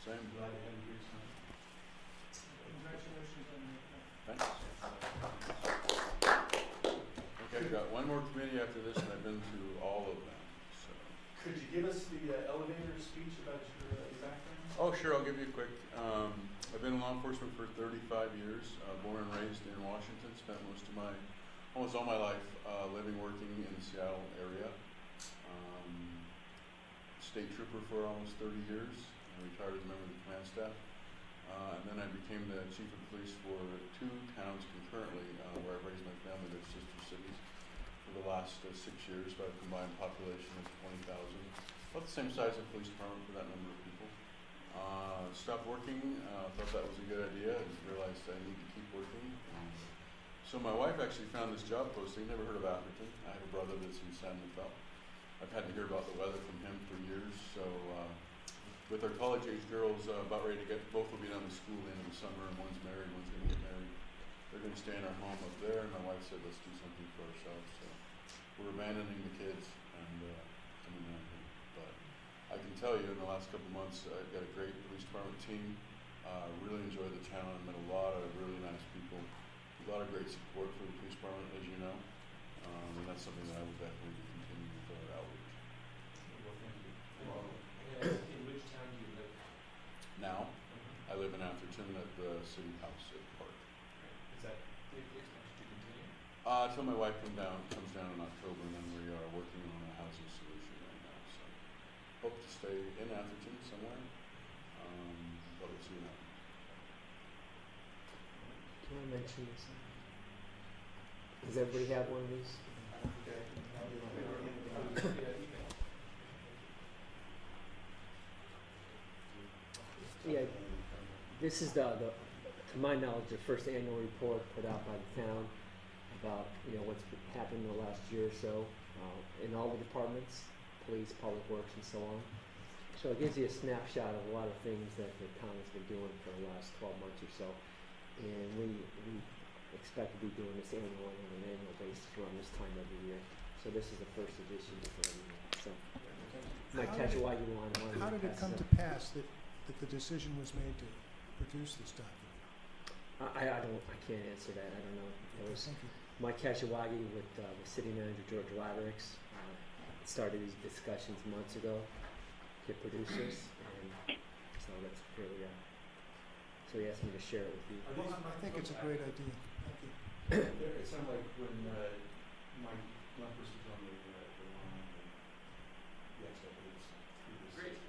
Same. Glad to have you here, son. Congratulations on your. Thanks. Okay, I've got one more committee after this, and I've been through all of them. So. Could you give us the elevator speech about your background? Oh, sure. I'll give you a quick. I've been in law enforcement for 35 years. Born and raised in Washington. Spent almost all my life, living, working in the Seattle area. State trooper for almost 30 years. I retired as a member of the command staff. And then I became the chief of police for 2 towns concurrently, where I've raised my family. They're sister cities for the last 6 years, about a combined population of 20,000. About the same size of police department for that number of people. Stopped working, thought that was a good idea, and realized I need to keep working. So my wife actually found this job posting. Never heard of Atherton. I have a brother that's in San Rafael. I've had to hear about the weather from him for years. So with our college-age girls about ready to both will be done with school in the summer, and one's married, one's going to get married. They're going to stay in our home up there, and my wife said, let's do something for ourselves. So we're abandoning the kids and coming down here. But I can tell you, in the last couple of months, I've got a great police department team. Really enjoyed the town. I met a lot of really nice people. A lot of great support for the police department, as you know. And that's something that I will definitely be continuing with our outreach. Well, thank you. In which town do you live? Now, I live in Atherton at the City House at Park. Is that the expected to continue? Till my wife comes down in October, and then we are working on a housing solution right now. So hope to stay in Atherton somewhere. But we'll see what happens. Do you want to mention this? Does everybody have one of these? Yeah, this is to my knowledge, the first annual report put out by the town about what's happened in the last year or so in all the departments, police, public works, and so on. So it gives you a snapshot of a lot of things that the town has been doing for the last 12 months or so, and we expect to be doing this on an annual basis around this time every year. So this is the first edition for every year. So might catch a wagon line. How did it come to pass that the decision was made to produce this document? I can't answer that. I don't know. It was Thank you. Mike Kashawagi with the city manager George Laverix started these discussions months ago to produce this, and so that's really so he asked me to share it with you. Are Well, these I think it's a great idea. Thank you. It sounded like when Mike Lumpers was on the line. Yes, I believe it's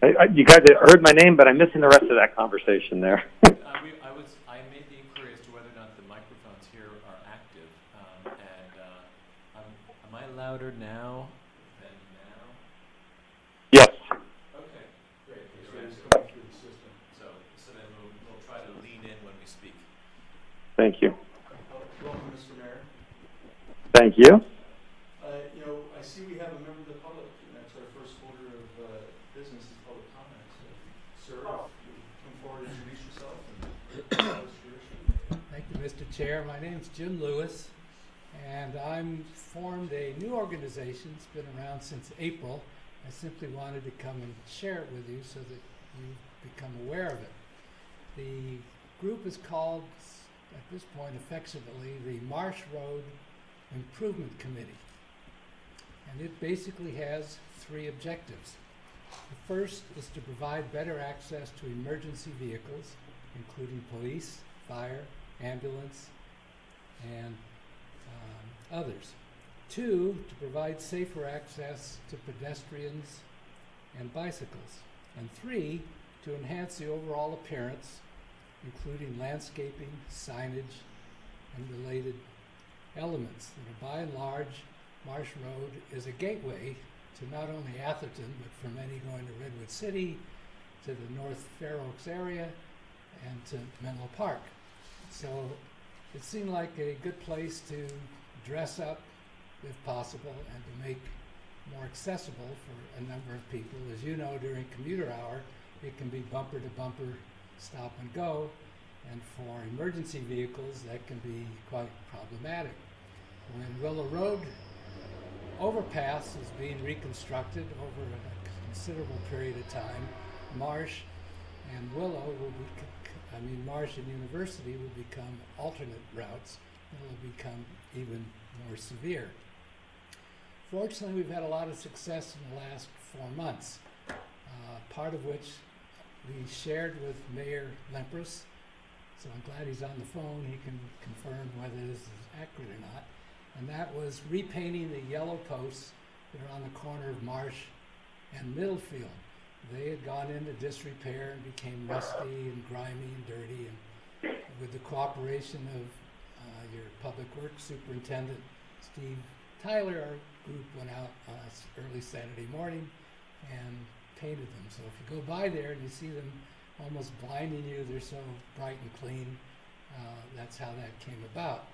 Great. You guys heard my name, but I'm missing the rest of that conversation there. I made the inquiry as to whether or not the microphones here are active, am I louder now than now? Yes. Okay, great. So it's coming through the system. So then we'll try to lean in when we speak. Thank you. Welcome, Mr. Mayor. Thank you. I see we have a member of the public, and that's our first order of business is public comment. So, sir, if you come forward, introduce yourself, and tell us your issue. Thank you, Mr. Chair. My name is Jim Lewis, and I'm formed a new organization. It's been around since April. I simply wanted to come and share it with you so that you become aware of it. The group is called, at this point affectionately, the Marsh Road Improvement Committee. And it basically has 3 objectives. The first is to provide better access to emergency vehicles, including police, fire, ambulance, and others. 2, to provide safer access to pedestrians and bicycles. And 3, to enhance the overall appearance, including landscaping, signage, and related elements. And by and large, Marsh Road is a gateway to not only Atherton, but for many going to Redwood City, to the North Fair Oaks area, and to Menlo Park. So it seemed like a good place to dress up, if possible, and to make more accessible for a number of people. As you know, during commuter hour, it can be bumper to bumper, stop and go, and for emergency vehicles, that can be quite problematic. When Willow Road overpass is being reconstructed over a considerable period of time, Marsh and Willow will Marsh and University will become alternate routes that will become even more severe. Fortunately, we've had a lot of success in the last 4 months, part of which we shared with Mayor Lempres, so I'm glad he's on the phone. He can confirm whether this is accurate or not. And that was repainting the yellow posts that are on the corner of Marsh and Middlefield. They had gone into disrepair and became rusty and grimy and dirty. And with the cooperation of your public works superintendent, Steve Tyler, our group went out early Saturday morning and painted them. So if you go by there and you see them almost blinding you, they're so bright and clean. That's how that came about.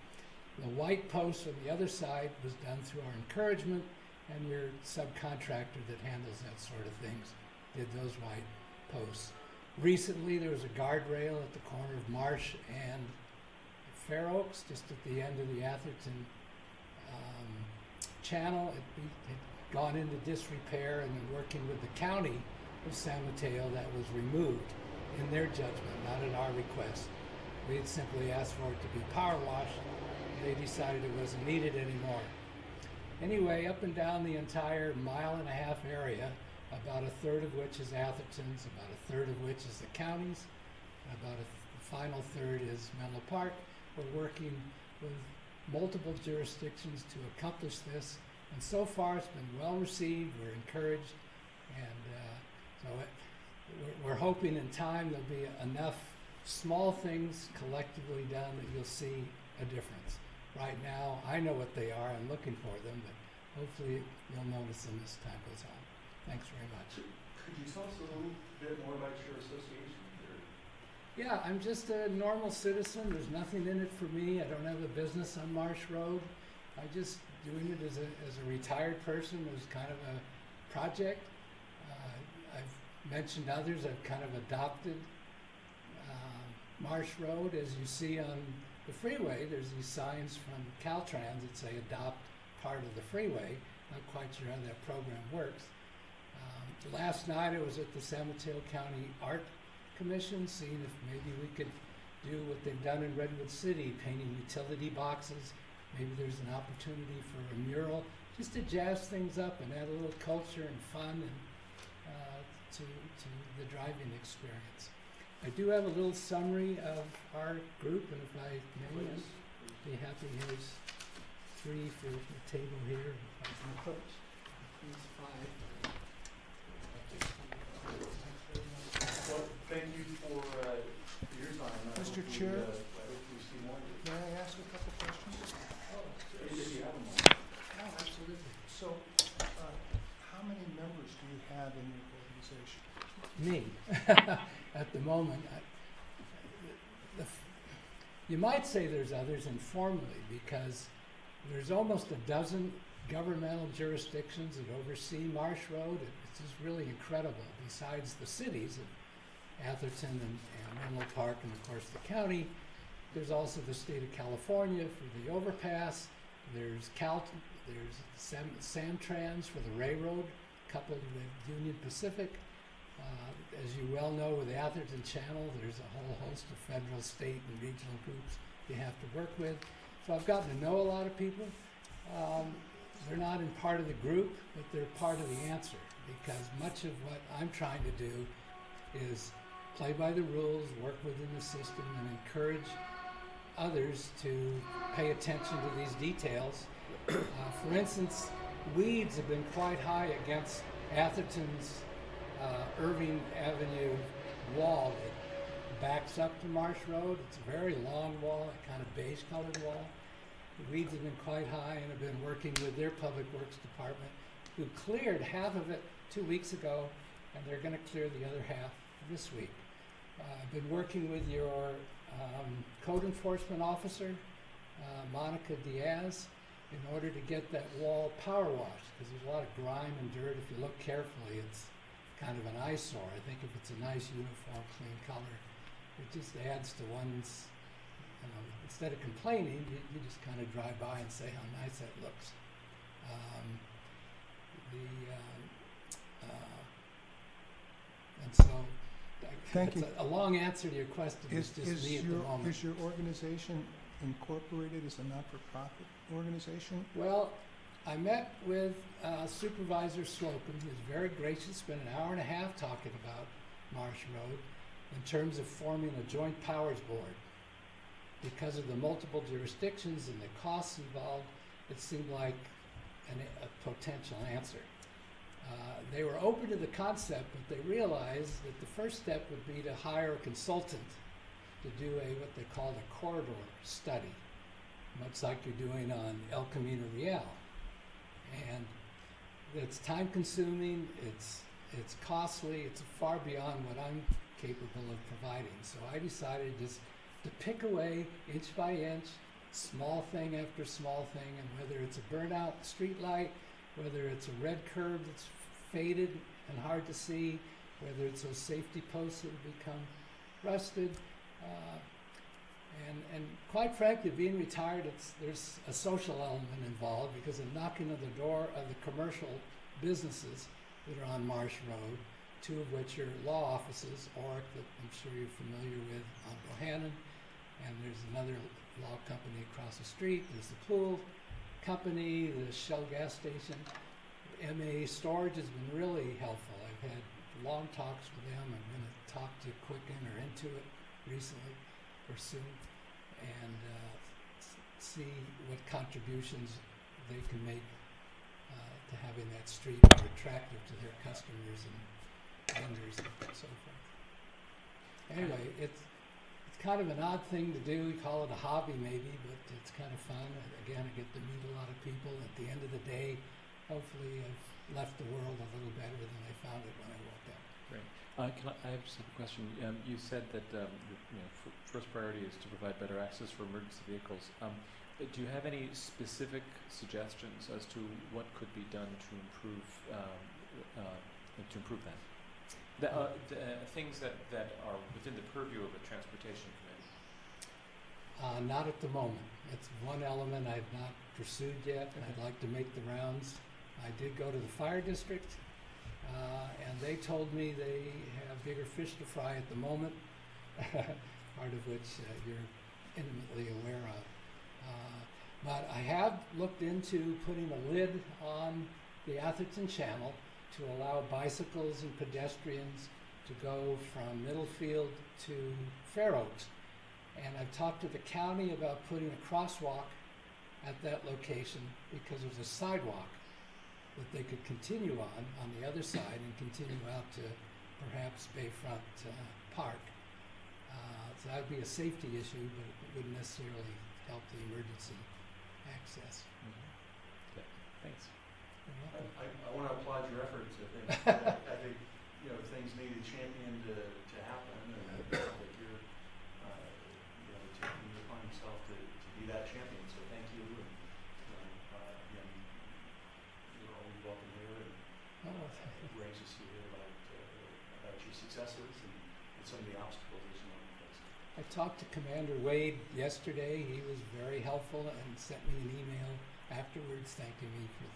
The white post on the other side was done through our encouragement, and your subcontractor that handles that sort of things did those white posts. Recently, there was a guardrail at the corner of Marsh and Fair Oaks, just at the end of the Atherton channel. It had gone into disrepair, and then working with the county of San Mateo, that was removed in their judgment, not at our request. We had simply asked for it to be power washed. They decided it wasn't needed anymore. Anyway, up and down the entire 1.5 mile area, about a third of which is Atherton's, about a third of which is the county's, about the final third is Menlo Park. We're working with multiple jurisdictions to accomplish this, and so far it's been well received. We're encouraged, and we're hoping in time there'll be enough small things collectively done that you'll see a difference. Right now, I know what they are. I'm looking for them, but hopefully you'll notice them as time goes on. Thanks very much. Could you tell us a little bit more about your association? Yeah, I'm just a normal citizen. There's nothing in it for me. I don't have a business on Marsh Road. I just doing it as a retired person. It was kind of a project. I've mentioned others. I've kind of adopted Marsh Road. As you see on the freeway, there's these signs from Caltrans that say adopt part of the freeway. Not quite sure how that program works. Last night I was at the San Mateo County Art Commission, seeing if maybe we could do what they've done in Redwood City, painting utility boxes. Maybe there's an opportunity for a mural, just to jazz things up and add a little culture and fun and to the driving experience. I do have a little summary of our group, and if I may, I'd be happy. Here's 3 for the table here. If I can approach. Here's 5. Well, thank you for your time. Mr. Hopefully, Chair? I hope we see more of you. May I ask a couple questions? If you have them all. Oh, absolutely. So, how many members do you have in your organization? Me. At the moment, you might say there's others informally, because there's almost a dozen governmental jurisdictions that oversee Marsh Road. It's just really incredible. Besides the cities of Atherton and Menlo Park, and of course the county, there's also the state of California for the overpass. There's Samtrans for the railroad, coupled with Union Pacific. As you well know, with the Atherton Channel, there's a whole host of federal, state, and regional groups you have to work with. So I've gotten to know a lot of people. They're not in part of the group, but they're part of the answer, because much of what I'm trying to do is play by the rules, work within the system, and encourage others to pay attention to these details. For instance, weeds have been quite high against Atherton's Irving Avenue wall that backs up to Marsh Road. It's a very long wall, a kind of beige-colored wall. The weeds have been quite high, and have been working with their public works department, who cleared half of it 2 weeks ago, and they're going to clear the other half this week. I've been working with your code enforcement officer, Monica Diaz, in order to get that wall power washed, because there's a lot of grime and dirt. If you look carefully, it's kind of an eyesore. I think if it's a nice, uniform, clean color, it just adds to one's, instead of complaining, you just kind of drive by and say how nice that looks. And so, Thank you. It's a long answer to your question. It's just me at the moment. Is your organization incorporated as a not-for-profit organization? Well, I met with Supervisor Slocum, who was very gracious, spent an hour and a half talking about Marsh Road in terms of forming a joint powers board. Because of the multiple jurisdictions and the costs involved, it seemed like a potential answer. They were open to the concept, but they realized that the first step would be to hire a consultant to do what they called a corridor study, much like you're doing on El Camino Real. And it's time consuming, it's costly, it's far beyond what I'm capable of providing. So I decided just to pick away inch by inch, small thing after small thing, and whether it's a burnout street light, whether it's a red curb that's faded and hard to see, whether it's those safety posts that have become rusted, and quite frankly, being retired, there's a social element involved because of knocking on the door of the commercial businesses that are on Marsh Road, two of which are law offices, ORIC, that I'm sure you're familiar with, on Bohannon, and there's another law company across the street. There's the pool company, the Shell gas station. MA Storage has been really helpful. I've had long talks with them. I'm going to talk to Quicken or Intuit recently or soon, and see what contributions they can make to having that street more attractive to their customers and vendors and so forth. Anyway, it's kind of an odd thing to do. We call it a hobby maybe, but it's kind of fun. Again, I get to meet a lot of people. At the end of the day, hopefully I've left the world a little better than I found it when I woke up. Great. I have just a question. You said that first priority is to provide better access for emergency vehicles. Do you have any specific suggestions as to what could be done to improve that? Things that are within the purview of a transportation committee. Not at the moment. It's one element I've not pursued yet, and I'd like to make the rounds. I did go to the fire district, and they told me they have bigger fish to fry at the moment, part of which you're intimately aware of. But I have looked into putting a lid on the Atherton Channel to allow bicycles and pedestrians to go from Middlefield to Fair Oaks. And I've talked to the county about putting a crosswalk at that location because there's a sidewalk that they could continue on the other side and continue out to perhaps Bayfront Park. So that would be a safety issue, but it wouldn't necessarily help the emergency access. Okay. Thanks. You're welcome. I want to applaud your efforts. I think things need a champion to happen, and I think you're taking it upon yourself to be that champion. So thank you, and again, you're always welcome here, and we're anxious to hear about your successes and some of the obstacles that you want to face. I talked to Commander Wade yesterday. He was very helpful and sent me an email afterwards thanking me for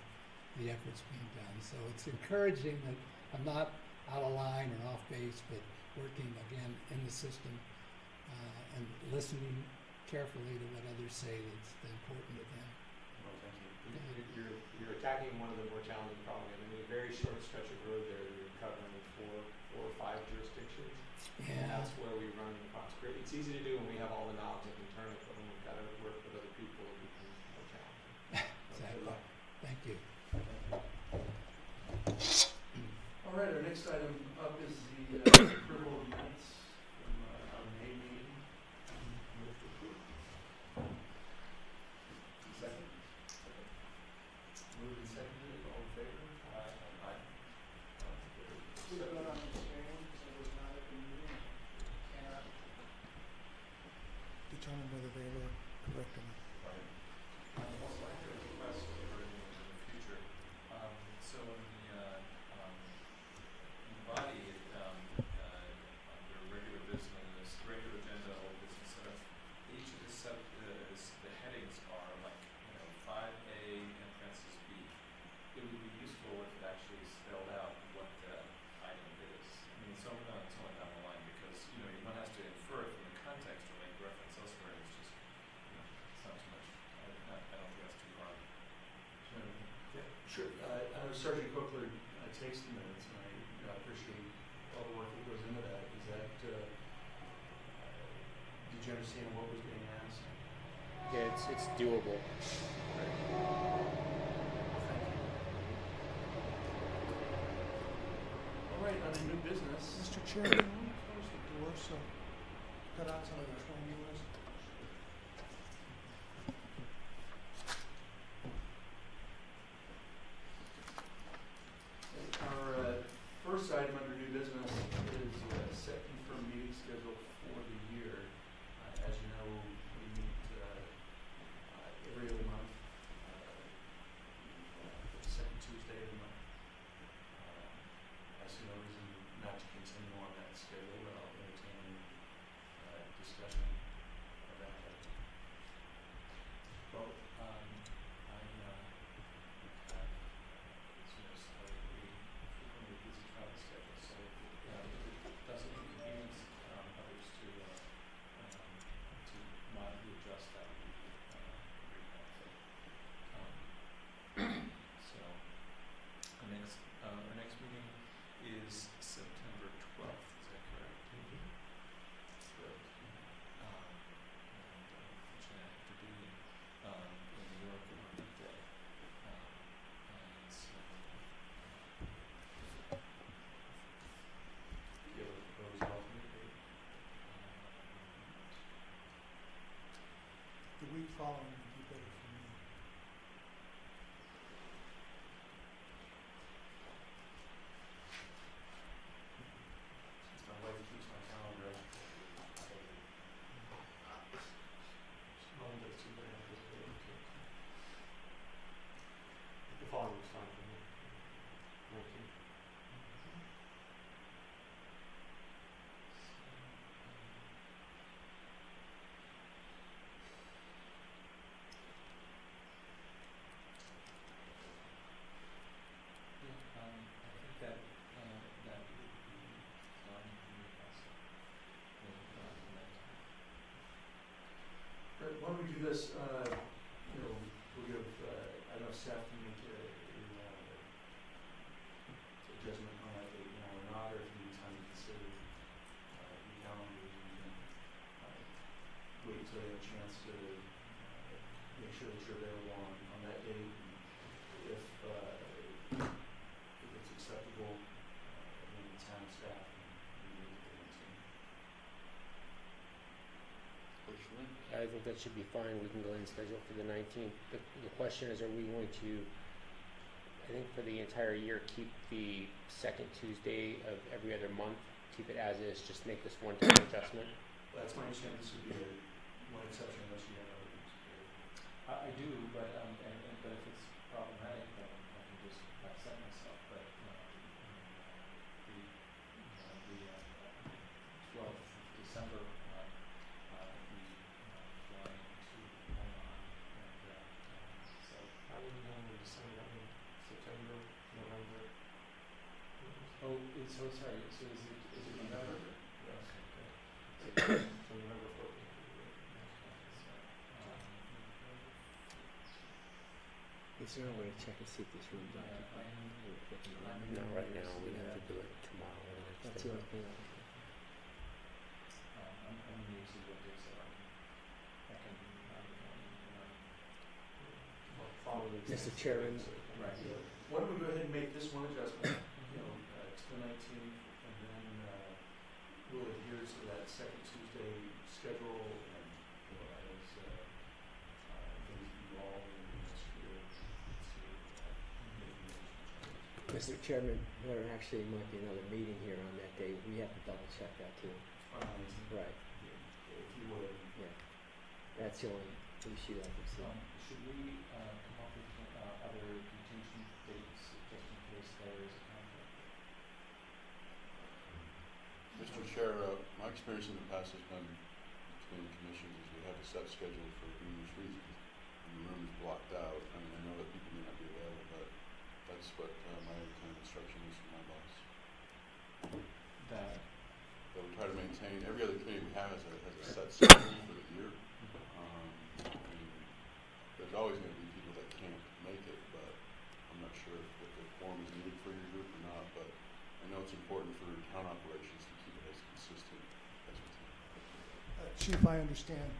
the efforts being done. So it's encouraging that I'm not out of line or off base, but working again in the system and listening carefully to what others say that's important to them. Well, thank you. You're attacking one of the more challenging problems. I mean, a very short stretch of road there, you're covering four or five jurisdictions. And Yeah. that's where we run across. Great. It's easy to do when we have all the knowledge and can turn it, but when we've got to work with other people, it becomes more challenging. So good Exactly. luck. Thank you. All right, our next item up is the approval of minutes from our May meeting. Move to approve. Second? Moved and seconded, all in favor? Aye. Should have been on the screen, because I was not at the it's doable. All right, on the new business. Mr. Chairman, can we close the door so cut out some of the train noise? Our first item under new business is set confirmed meeting schedule for the year. As you know, we meet every other month, the second Tuesday of the month. I see no reason not to continue on that schedule, but I'll entertain discussion of that. Well, frequently busy travel schedule, so if it doesn't inconvenience others to mildly adjust, that would be a great benefit. So our next meeting is September 12th. Is that correct? Good. Unfortunately, I have to be in New York on that day. And so, Do you have a proposed alternate date? The week following would be better for me. Since my wife keeps my calendar, Monday, Tuesday, and Thursday. The following week's fine for me. 19th. yeah, I think that that would be fine for me also. Great, why don't we do this, we'll give enough staff to make a judgment on that date now or not, or if you need time to consider your calendars, you can wait until you have a chance to make sure that you're available on that date. And if it's acceptable, then the town staff and we meet the team. Works for me. I think that should be fine. We can go ahead and schedule for the 19th. The question is, are we going to, I think for the entire year, keep the second Tuesday of every other month, keep it as is, just make this one-time adjustment? That's my understanding, this would be one exception unless you have other things. I do, but but if it's problematic, then I can just upset myself. But the 12th of December, I'll be flying to Oman, and so I would be going in December, I mean, September, November. so sorry. So is it November? Yes. Okay. So November 14th. Is there a way to check and see if this room's Yeah, occupied? I'm No, right now, so we yeah. have to do it tomorrow or the next day. That's the only thing. I'm in New York City that day, so I can Following Mr. Chairman. right. Why don't we go ahead and make this one adjustment, to the 19th, and then, we'll adhere to that second Tuesday schedule, and, as, things evolve in the next year, Mr. Chairman, there actually might be another meeting here on that day. We have to double check that too. Right, if you would. yeah. That's the only issue I can see. Should we come up with other detention dates just in case there is a conflict? Mr. Chair, my experience in the past has been between commissions is we have a set schedule for numerous reasons. And the room is blocked out. I mean, I know that people may not be available, but that's what my kind of instruction is from my boss. That That we try to maintain, every other committee we have has a set schedule for the year. And there's always going to be people that can't make it, but I'm not sure if the form is needed for your group or not, but I know it's important for town operations to keep it as consistent as we can. Chief, I understand,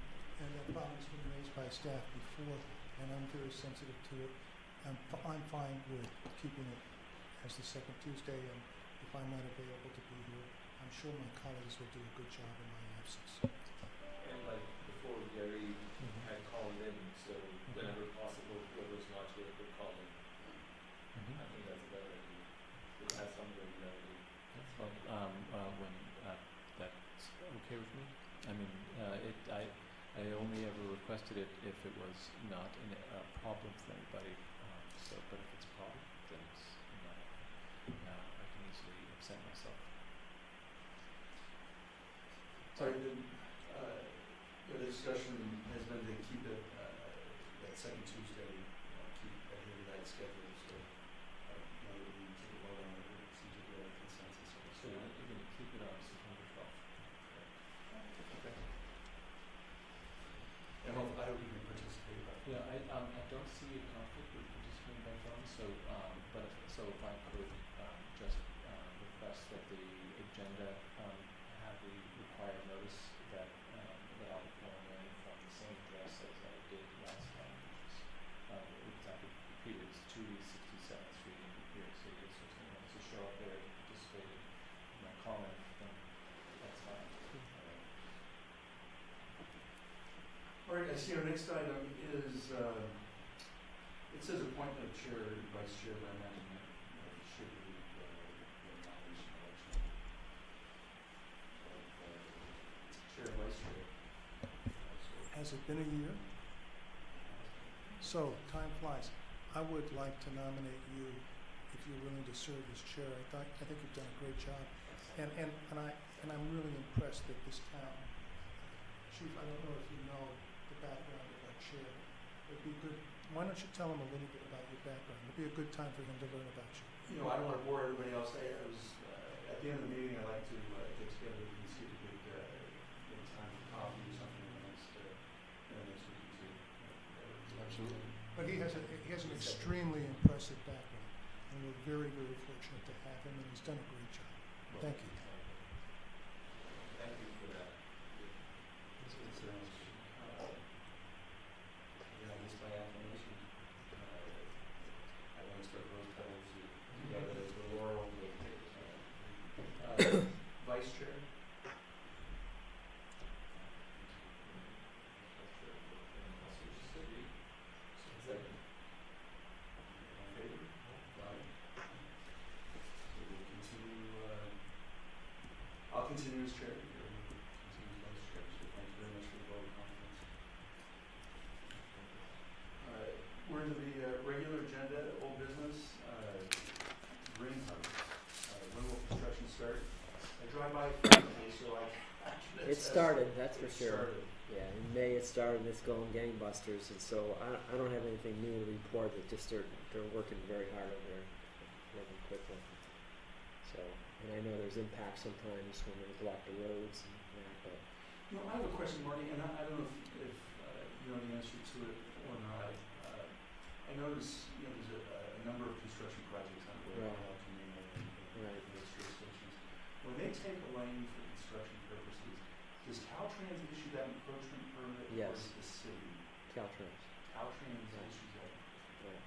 and that problem's been raised by staff before, and I'm very sensitive to it. I'm fine with keeping it as the second Tuesday, and if I'm not available to be here, I'm sure my colleagues will do a good job in my absence. And like before, Gary had called in, so whenever possible, whoever's not here could call in. I think that's a better idea. It has some regularity. Well, when that's okay with me. I mean, I only ever requested it if it was not a problem for anybody. So, but if it's a problem, then it's not. I can easily absent myself. Sorry, the discussion has been to keep it that second Tuesday, keep adhere to that schedule. So now that we took a vote on it, it seems to be a consensus. So you're going to keep it on September 12th. Okay. And I hope you can participate. Yeah, I don't see a conflict with participating by phone. So, but if I could just request that the agenda have the required notice that I'll be calling in from the same address as I did last time, which is exactly repeated. It's 2 East 67th Street in here. So if someone wants to show up there and participate in my comment, then that's fine. All right, I see our next item is, it says appointment of chair and vice chair, but I imagine that should be the nomination election. Chair, vice chair. Has it been a year? So, time flies. I would like to nominate you if you're willing to serve as chair. I think you've done a great job. And I'm really impressed that this town, Chief, I don't know if you know the background of our chair. It'd be good, why don't you tell him a little bit about your background? It'd be a good time for him to learn about you. You know, I don't want to bore everybody else. I was, at the end of the meeting, I like to get together and see if we could get time for coffee or something in the next week or two. Absolutely. But he has an extremely impressive background, and we're very, very fortunate to have him, and he's done a great job. Thank you. Thank you for that. Yeah, I guess by acclamation. I want to start rose petals together as the laurel will take. Vice chair. Second. In favor? Aye. So we'll continue, I'll continue as chair, you're continue as vice chair, so thank you very much for the vote of confidence. We're into the regular agenda, old business, greenhouse. When will construction start? I drive by frequently, so I. It started, that's for It sure. started. Yeah, in May it started and it's going gangbusters, and so I don't have anything new to report, but just they're working very hard over there, working quickly. So, and I know there's impacts sometimes when they block the roads and that, but You know, I have a question, Marty, and I don't know if you know the answer to it or not. I notice, you know, there's a number of construction projects underway Right. in El Camino and Right. those jurisdictions. When they take a lane for construction purposes, does Caltrans issue that encroachment permit? Or Yes. is it the city? Caltrans. Caltrans Right. issues that. Right.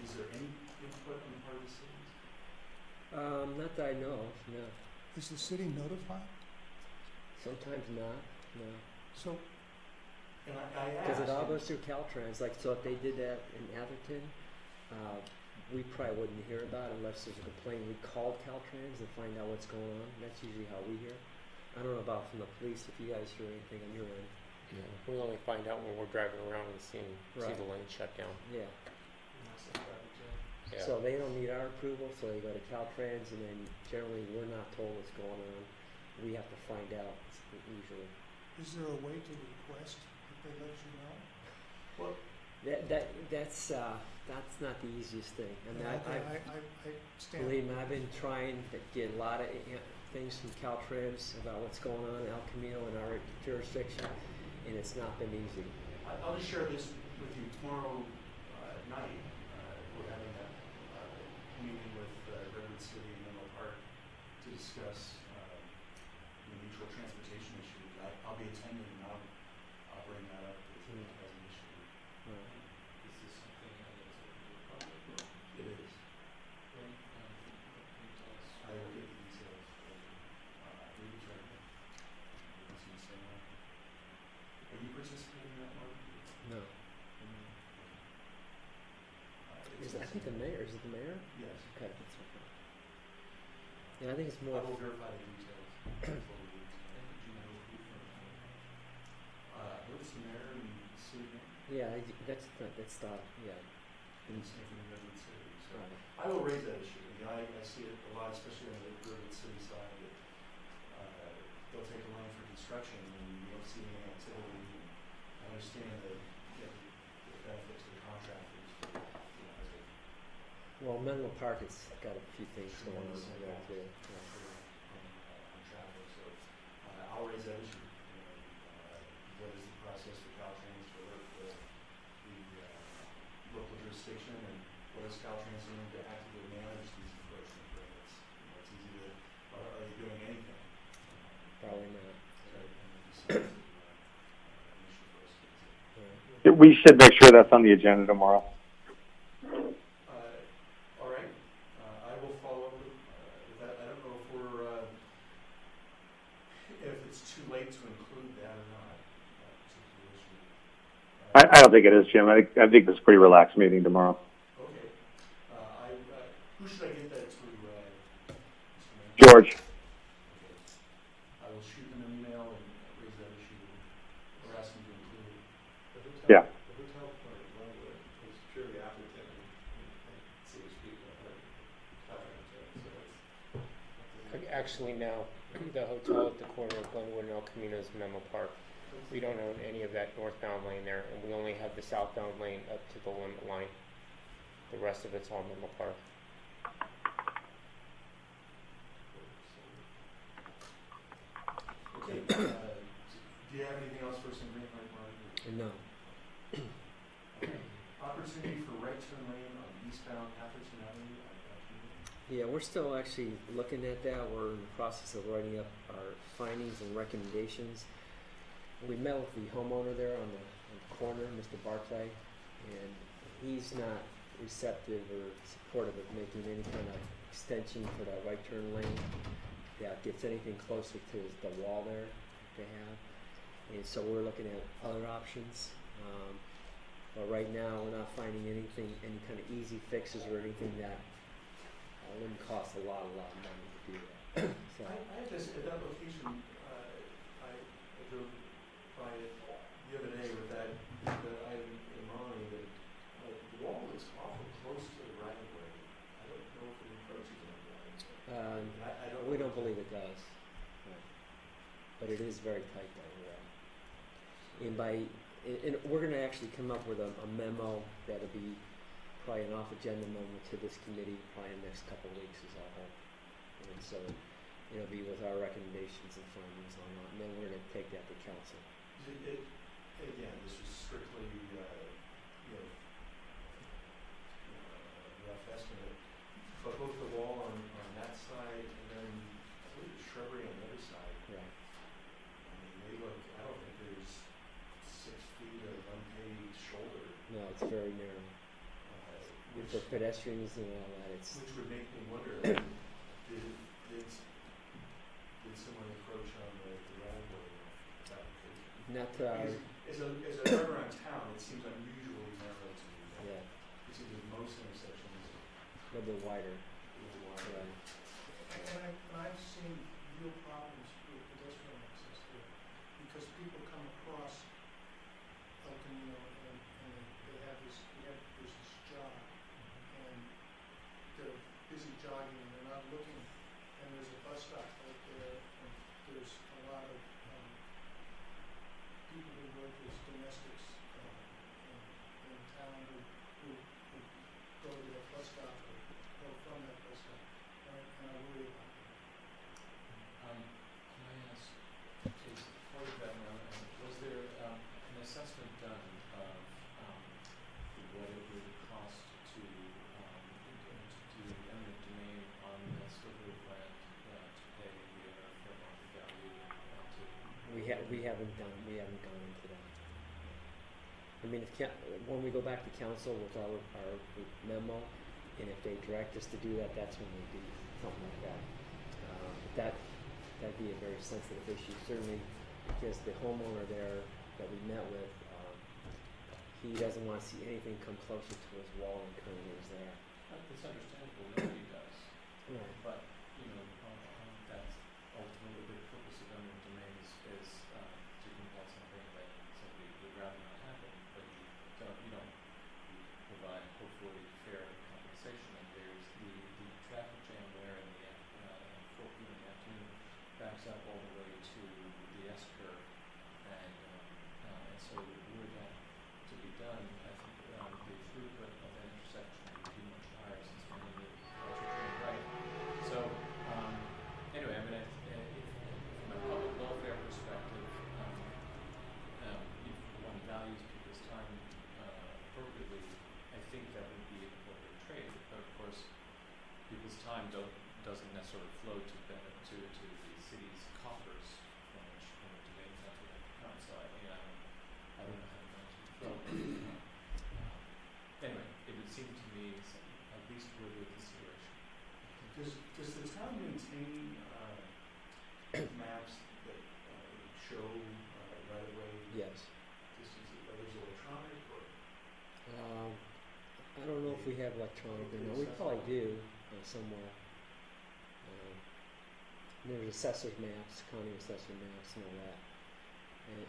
Is there any input on the part of the city? Not that I know of, no. Is the city notified? Sometimes not, no. So, And I asked. Because it all goes through Caltrans, like, so if they did that in Atherton, we probably wouldn't hear about it unless there's a complaint. We called Caltrans and find out what's going on. That's usually how we hear. I don't know about from the police, if you guys hear anything on your end. Yeah, we only find out when we're driving around and see Right. the lane shut down. Yeah. Yeah. So they don't need our approval, so they go to Caltrans, and then generally we're not told what's going on. We have to find out usually. is there a way to request that they let you know? Well, That's not the easiest thing. I mean, I stand. believe me, I've been trying to get a lot of things from Caltrans about what's going on in El Camino in our jurisdiction, and it's not been easy. I'll just share this with you. Tomorrow night, we're having a meeting with Redwood City and Menlo Park to discuss the mutual transportation issue. I'll be attending, and is it the mayor? Yes. Okay, that's okay. Yeah, I think it's I more, will verify the details. Thank you, Gina. I believe it's the mayor and city manager. yeah, that's the, yeah. And same for the Redwood City. So Right. I will raise that issue. I see it a lot, especially on the Redwood City side, that they'll take a lane for construction and you don't see any activity. I understand the benefits to the contractors, but, as a Well, Menlo Park has got a few things going on tremendous there impact too. on traffic. So I'll raise that issue. What is the process for Caltrans to alert the local jurisdiction, and what is Caltrans doing to actively manage these encroachment permits? It's easy to, are they doing anything? Probably not. So, and decide to, an issue for us to consider. Yeah. We should make sure that's on the agenda tomorrow. All right, I will follow up with that. I don't know if we're, if it's too late to include that or not, that particular issue. I don't think it is, Jim. I think this is a pretty relaxed meeting tomorrow. Okay. Who should I get that to, Mr. Mayor? George. Okay. I will shoot them an email and raise that issue, or ask them to include it. Yeah. The hotel part of Glenwood is purely Appleton and Cedar Street, Actually, now, the hotel at the corner of Glenwood and El Camino is Menlo Park. We don't own any of that northbound lane there, and we only have the southbound lane up to the limit line. The rest of it's all Menlo Park. Okay, do you have anything else for us in Green Light, Mark? No. Opportunity for right turn lane on eastbound Atherton Avenue. Yeah, we're still actually looking at that. We're in the process of writing up our findings and recommendations. We met with the homeowner there on the corner, Mr. Barclay, and he's not receptive or supportive of making any kind of extension for that right turn lane that gets anything closer to the wall there that they have. And so we're looking at other options. But right now, we're not finding anything, any kind of easy fixes or anything that wouldn't cost a lot of money to do that. So, I have this, at that location, I drove by it the other day with that item in mind, that the wall is awful close to the right of way. I don't know if it encroaches on the right of way. I don't we know. don't believe it does. Right. But it is very tight down there. And we're going to actually come up with a memo that'll be probably an off-agenda memo to this committee probably in the next couple of weeks is our hope. And so it'll be with our recommendations and findings on that, and then we're going to take that to council. Again, this is strictly, rough estimate, but both the wall on that side and then I believe the shrubbery on the other side. Right. I mean, they look, I don't think there's 6 feet of unpaved shoulder, No, it's very narrow. which For pedestrians and all that, it's, would make me wonder, did someone encroach on the right of way of that location? not, As a driver around town, it seems unusually narrow to me. yeah, It seems that most intersections a little bit wider. a little wider. Right. And I've seen real problems with pedestrian access there, because people come across El Camino and there's this jog, and they're busy jogging and they're not looking, and there's a bus stop right there, and there's a lot of people who work as domestics in town who go to that bus stop or go from that bus stop, and I worry about that. Can I ask, is part of that, was there an assessment done of what it would cost to do eminent domain on the sliver of land to pay the fair market value to? We haven't gone into that. I mean, when we go back to council with our memo, and if they direct us to do that, that's when we do something like that. That'd be a very sensitive issue, certainly, because the homeowner there that we met with, he doesn't want to see anything come closer to his wall and currently is there. It's understandable, nobody does. Right. But, that's ultimately the purpose of eminent domain is to compel something that somebody would rather not happen, but you don't provide hopefully fair compensation. And there's the traffic jam there in the 4 p.m. in the afternoon backs up all the way to the S curve, and so were that to be done, I think the throughput of that intersection would be much higher since many of the cars are turning right. So anyway, I mean, from a public welfare perspective, if one values people's time appropriately, I think that would be an appropriate trade. But of course, people's time doesn't necessarily flow to the city's coffers from which domain country have to come. So I don't know how to flow. Anyway, it would seem to me at least worthy of consideration. Does the town maintain maps that show right of way Yes. distances, whether it's electronic or? I don't know if we have electronic, no, we probably do somewhere. There's assessor maps, county assessor maps and all that.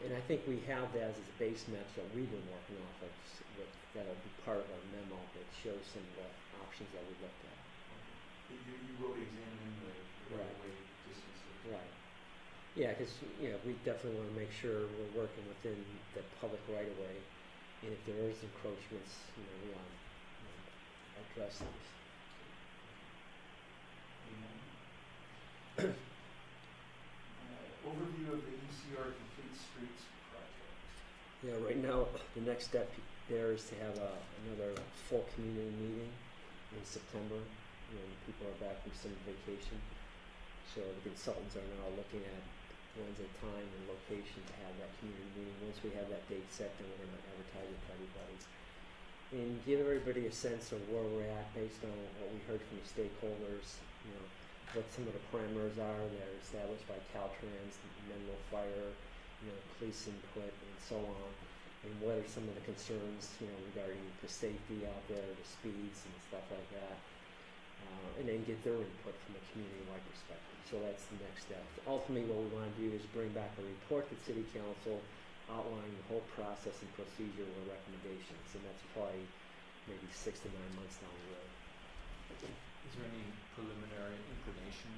And I think we have that as base maps that we've been working off of, that'll be part of our memo that shows some of the options that we looked at. You will be examining the right of way distances. Right. Yeah, because, we definitely want to make sure we're working within the public right of way. And if there is encroachments, we want to address these. Overview of the ECR Complete Streets project. Yeah, right now, the next step there is to have another full community meeting in September when people are back from summer vacation. So the consultants are now looking at when's the time and location to have that community meeting. Once we have that date set, then we're going to advertise it to everybody. And give everybody a sense of where we're at based on what we heard from the stakeholders, what some of the parameters are that are established by Caltrans, Menlo Fire, police input, and so on. And what are some of the concerns, regarding the safety out there, the speeds and stuff like that. And then get their input from a community-wide perspective. So that's the next step. Ultimately, what we want to do is bring back a report to City Council outlining the whole process and procedure with recommendations. And that's probably maybe 6 to 9 months down the road. Is there any preliminary inclination?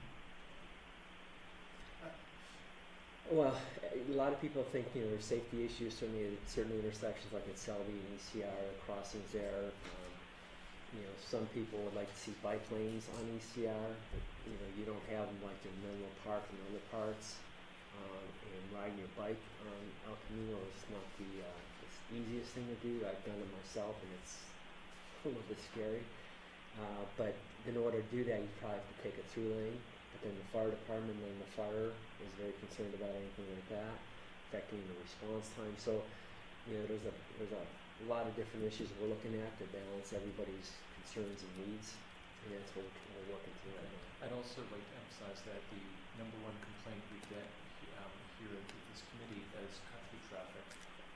Well, a lot of people think, there's safety issues, certainly at certain intersections like at Selby and ECR, the crossings there. Some people would like to see bike lanes on ECR, but, you don't have them like in Menlo Park and other parts. And riding your bike on El Camino is not the easiest thing to do. I've done it myself, and it's a little bit scary. But in order to do that, you probably have to take a through lane. But then the fire department and the fire is very concerned about anything like that, affecting the response time. So, there's a lot of different issues we're looking at to balance everybody's concerns and needs, and that's what we're working through right now. I'd also like to emphasize that the number one complaint we get here at this committee is cut-through traffic,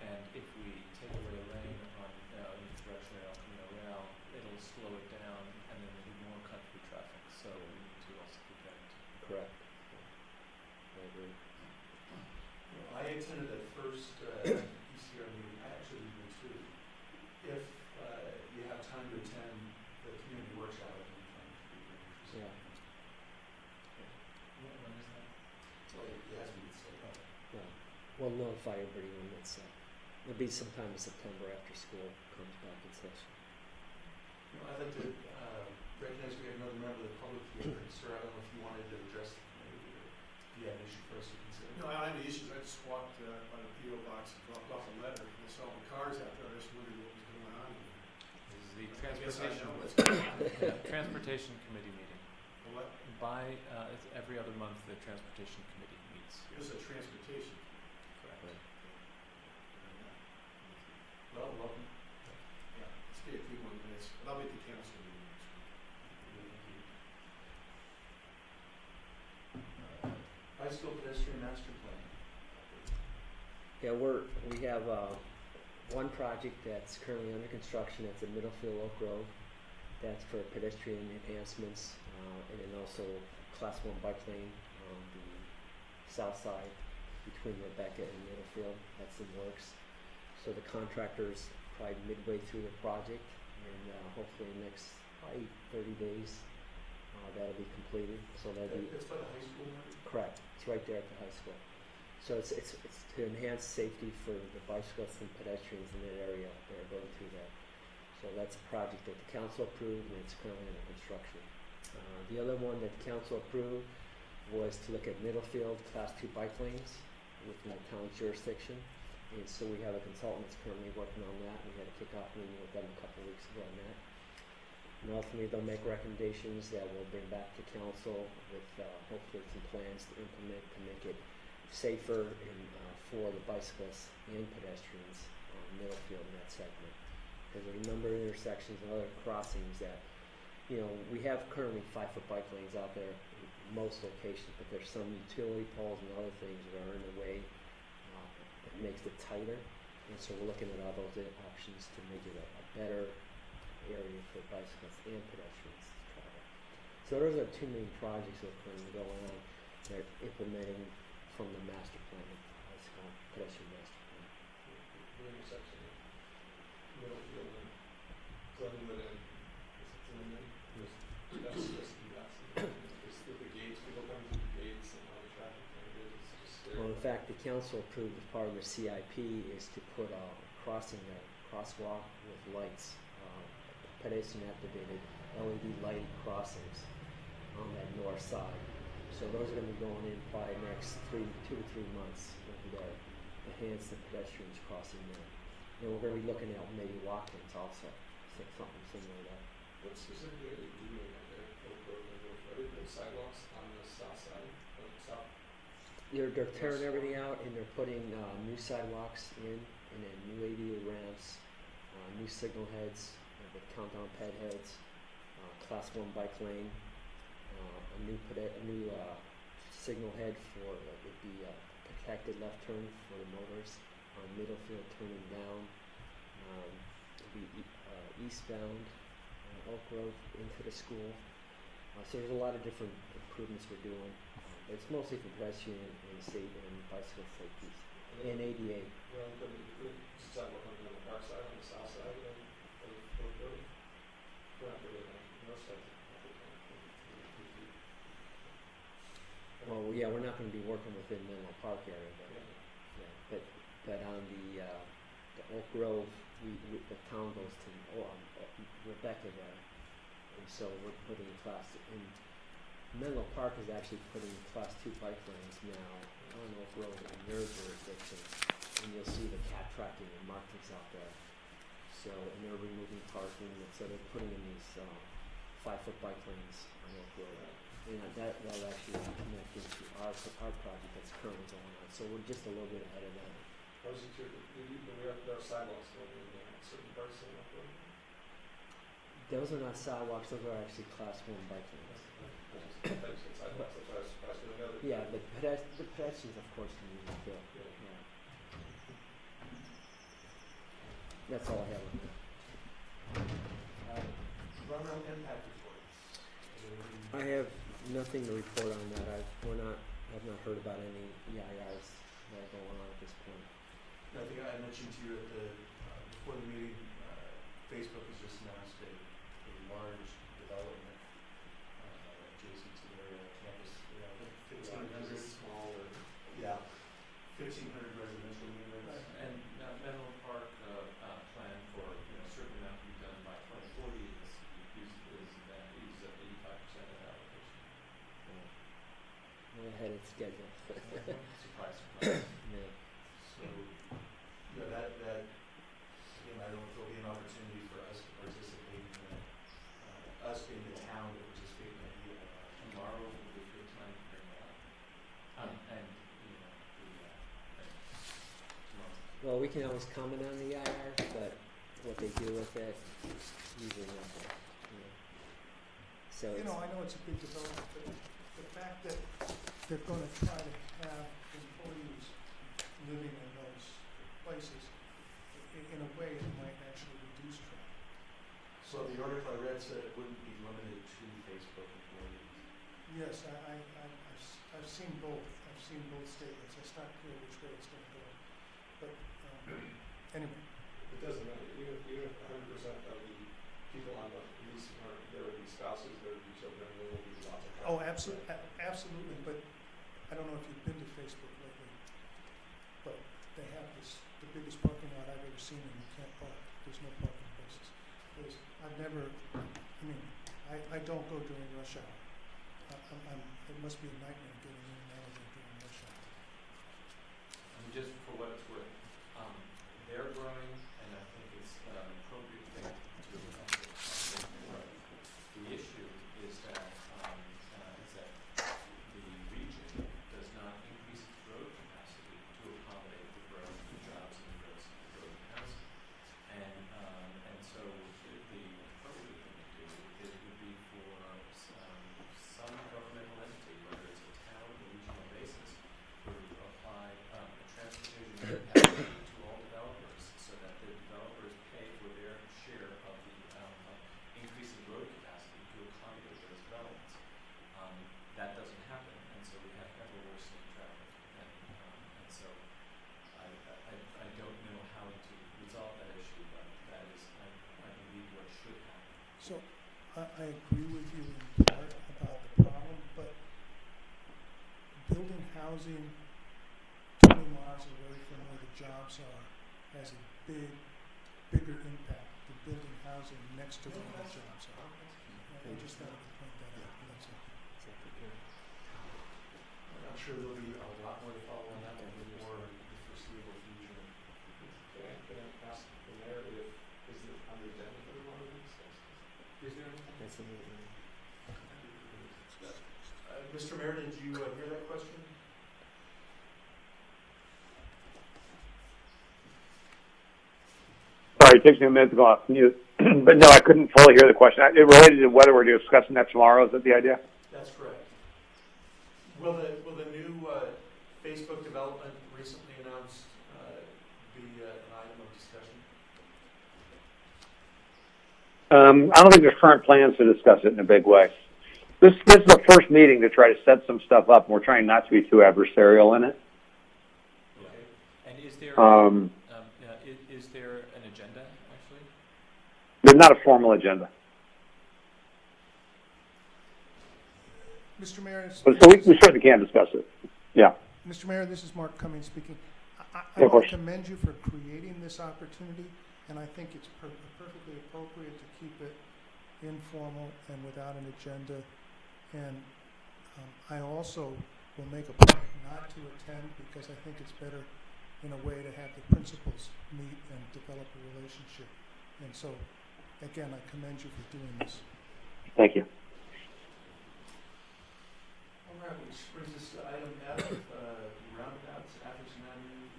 and if we take away a lane on in the direction of El Camino Real, it'll slow it down, and then there'll be more cut-through traffic. So we need to also keep that. Correct. I agree. I attended that first ECR meeting. I actually went too. If you have time to attend the community workshop, I think it's be very interesting. Yeah. When is that? Well, it has been said. Well, we'll notify everybody when it's it'll be sometime in September after school comes back in session. I'd like to recognize we have another member of the public here. Sir, I don't know if you wanted to address the committee or if you had an issue for us to consider. No, I don't have any issues. I just walked by the P.O. box and dropped off a letter. And I saw the cars out there. I just wondered what was going on. This is the I guess I transportation. know what's going on. Transportation committee meeting. What? It's every other month the transportation committee meets. It was a transportation. Correct. Well, welcome. Yeah, it's be a few more minutes, but I'll be at the council meeting next week. Bicycle pedestrian master plan. Yeah, we have one project that's currently under construction. That's at Middlefield Oak Grove. That's for pedestrian enhancements, and then also class 1 bike lane on the south side between Rebecca and Middlefield. That's in works. So the contractor's probably midway through the project, and hopefully in the next probably 30 days that'll be completed. So that'll be That's by the high school, right? correct. It's right there at the high school. So it's to enhance safety for the bicyclists and pedestrians in that area that are going through that. So that's a project that the council approved, and it's currently under construction. The other one that the council approved was to look at Middlefield Class 2 bike lanes within the town jurisdiction. And so we have a consultant that's currently working on that. We had a kickoff meeting with them a couple of weeks ago on that. And ultimately, they'll make recommendations that we'll bring back to council with hopefully some plans to implement to make it safer and for the bicyclists and pedestrians on Middlefield in that segment. Because there's a number of intersections and other crossings that, you know, we have currently 5-foot bike lanes out there in most locations, but there's some utility poles and other things that are in the way that makes it tighter. And so we're looking at all those options to make it a better area for bicyclists and pedestrians to travel. So those are 2 main projects that are currently going on. They're implementing from the master plan, bicycle pedestrian master plan. The intersection of Middlefield and Glenwood and, is it Glenwood? Yes. That's just, just with the gates, people come through the gates and all the traffic, and it is just there. Well, in fact, the council approved as part of the CIP is to put a crossing there, crosswalk with lights, pedestrian activated LED lighted crossings on that north side. So those are going to be going in probably next 2 to 3 months over there, enhance the pedestrians crossing there. And we're going to be looking at maybe walk-ins also, something similar to that. What specifically are they doing out there? Oak Grove and Grove? Are they putting sidewalks on the south side, south? They're tearing everything out and they're putting new sidewalks in, and then new ADA ramps, new signal heads with countdown pad heads, class 1 bike lane, a new signal head for would be protected left turn for the motors on Middlefield turning down, to be eastbound Oak Grove into the school. So there's a lot of different improvements we're doing. But it's mostly for pedestrian and bicycle safety and ADA. Well, but the sidewalk on the park side, on the south side of Oak Grove? We're not really on the north side. Well, yeah, we're not going to be working within Menlo Park area, but Yeah. but on the Oak Grove, the town goes to Rebecca there, and so we're putting in Menlo Park is actually putting class 2 bike lanes now on Oak Grove in their jurisdiction, and you'll see the cat tracking and markings out there. So, and they're removing parking, and so they're putting in these 5-foot bike lanes on Oak Grove. And that'll actually connect into our project that's currently going on. So we're just a little bit ahead of that. How is it true? There are sidewalks going in certain parts of Oak Grove? Those are not sidewalks, those are actually class 1 bike lanes. I thought you said sidewalks, that's why I was surprised. But I know that- Yeah, the pedestrians, of course, can use it too. Yeah. Yeah. That's all I have on that. Environmental impact reports. I have nothing to report on that. I've not heard about any EIRs that are going on at this point. I think I mentioned to you at the, before the meeting, Facebook has just announced a large development adjacent to their campus. You know, 1,500 small or. Yeah, 1,500 residential units. And Menlo Park plan for, certain amount to be done by 2040 is at 85% of that allocation. We're ahead of schedule. Surprise, surprise. Yeah. So, that, again, I don't know if there'll be an opportunity for us to participate in that, us being the town to participate in that either. Tomorrow will be a good time to bring that up. Tomorrow. Well, we can always comment on the EIR, but what they do with it, usually nothing. So You know, I know it's a big development, but the fact that they're gonna try to have employees living in those places, in a way, it might actually reduce traffic. So the article I read said seen both. I've seen both statements. It's not clear which way it's going to go. But anyway, It doesn't matter, even if 100% of the people on the lease are, there will be spouses, there will be children, there will be lots of. oh, absolutely. But I don't know if you've been to Facebook lately, but they have the biggest parking lot I've ever seen, and you can't park. There's no parking places. I don't go during rush hour. It must be a nightmare getting in and out of there during rush hour. And just for what it's worth, they're growing, and I think it's an appropriate thing to grow. The issue is that the region does not increase its road capacity to accommodate the growth in jobs and the growth in housing. And so the appropriate thing to do would be for some governmental entity, whether it's a town or regional basis, to apply a transportation capacity to all developers so that the developers pay for their share of the increase in road capacity to accommodate those developments. That doesn't happen, and so we have ever worsening traffic. And so I don't know how to resolve that issue, but that is, I believe, what should happen. So I agree with you in part about the problem, but building housing 20 miles away from where the jobs are has a bigger impact than building housing next to where the jobs are. I just wanted to point that out. That's all. I'm not sure there'll be a lot more to follow on that one, but more in the foreseeable future. Can I ask the mayor is it on the agenda for one of these? Is there anything? That's a meeting. Mr. Mayor, did you hear that question? Sorry, it takes me a minute to go off mute. But no, I couldn't fully hear the question. It related to whether we're discussing that tomorrow. Is that the idea? That's correct. Will the new Facebook development recently announced be an item of discussion? I don't think there's current plans to discuss it in a big way. This is the first meeting to try to set some stuff up, and we're trying not to be too adversarial in it. Okay. And is there is there an agenda actually? There's not a formal agenda. Mr. Mayor, So we certainly can discuss it. Yeah. Mr. Mayor, this is Mark Cummings speaking. I Of want course. to commend you for creating this opportunity, and I think it's perfectly appropriate to keep it informal and without an agenda. And I also will make a point not to attend because I think it's better in a way to have the principals meet and develop a relationship. And so, again, I commend you for doing this. Thank you. All right, which brings us to item F, roundabouts, Atherton Avenue,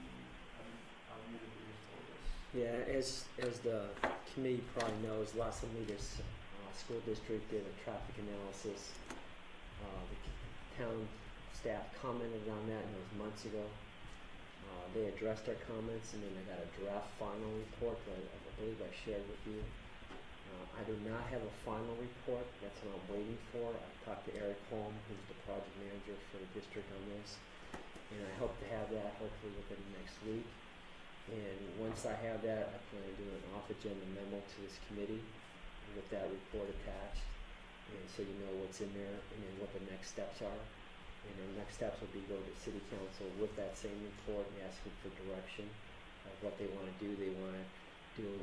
Alameda Beers told us. Yeah, as the committee probably knows, Las Alamitas School District did a traffic analysis. The town staff commented on that, and it was months ago. They addressed our comments, and then I got a draft final report that I believe I shared with you. I do not have a final report. That's what I'm waiting for. I talked to Eric Holm, who's the project manager for the district on this, and I hope to have that hopefully within next week. And once I have that, I plan on doing an off-agenda memo to this committee with that report attached, and so you know what's in there and then what the next steps are. And the next steps will be go to city council with that same report and ask them for direction of what they want to do. They want to do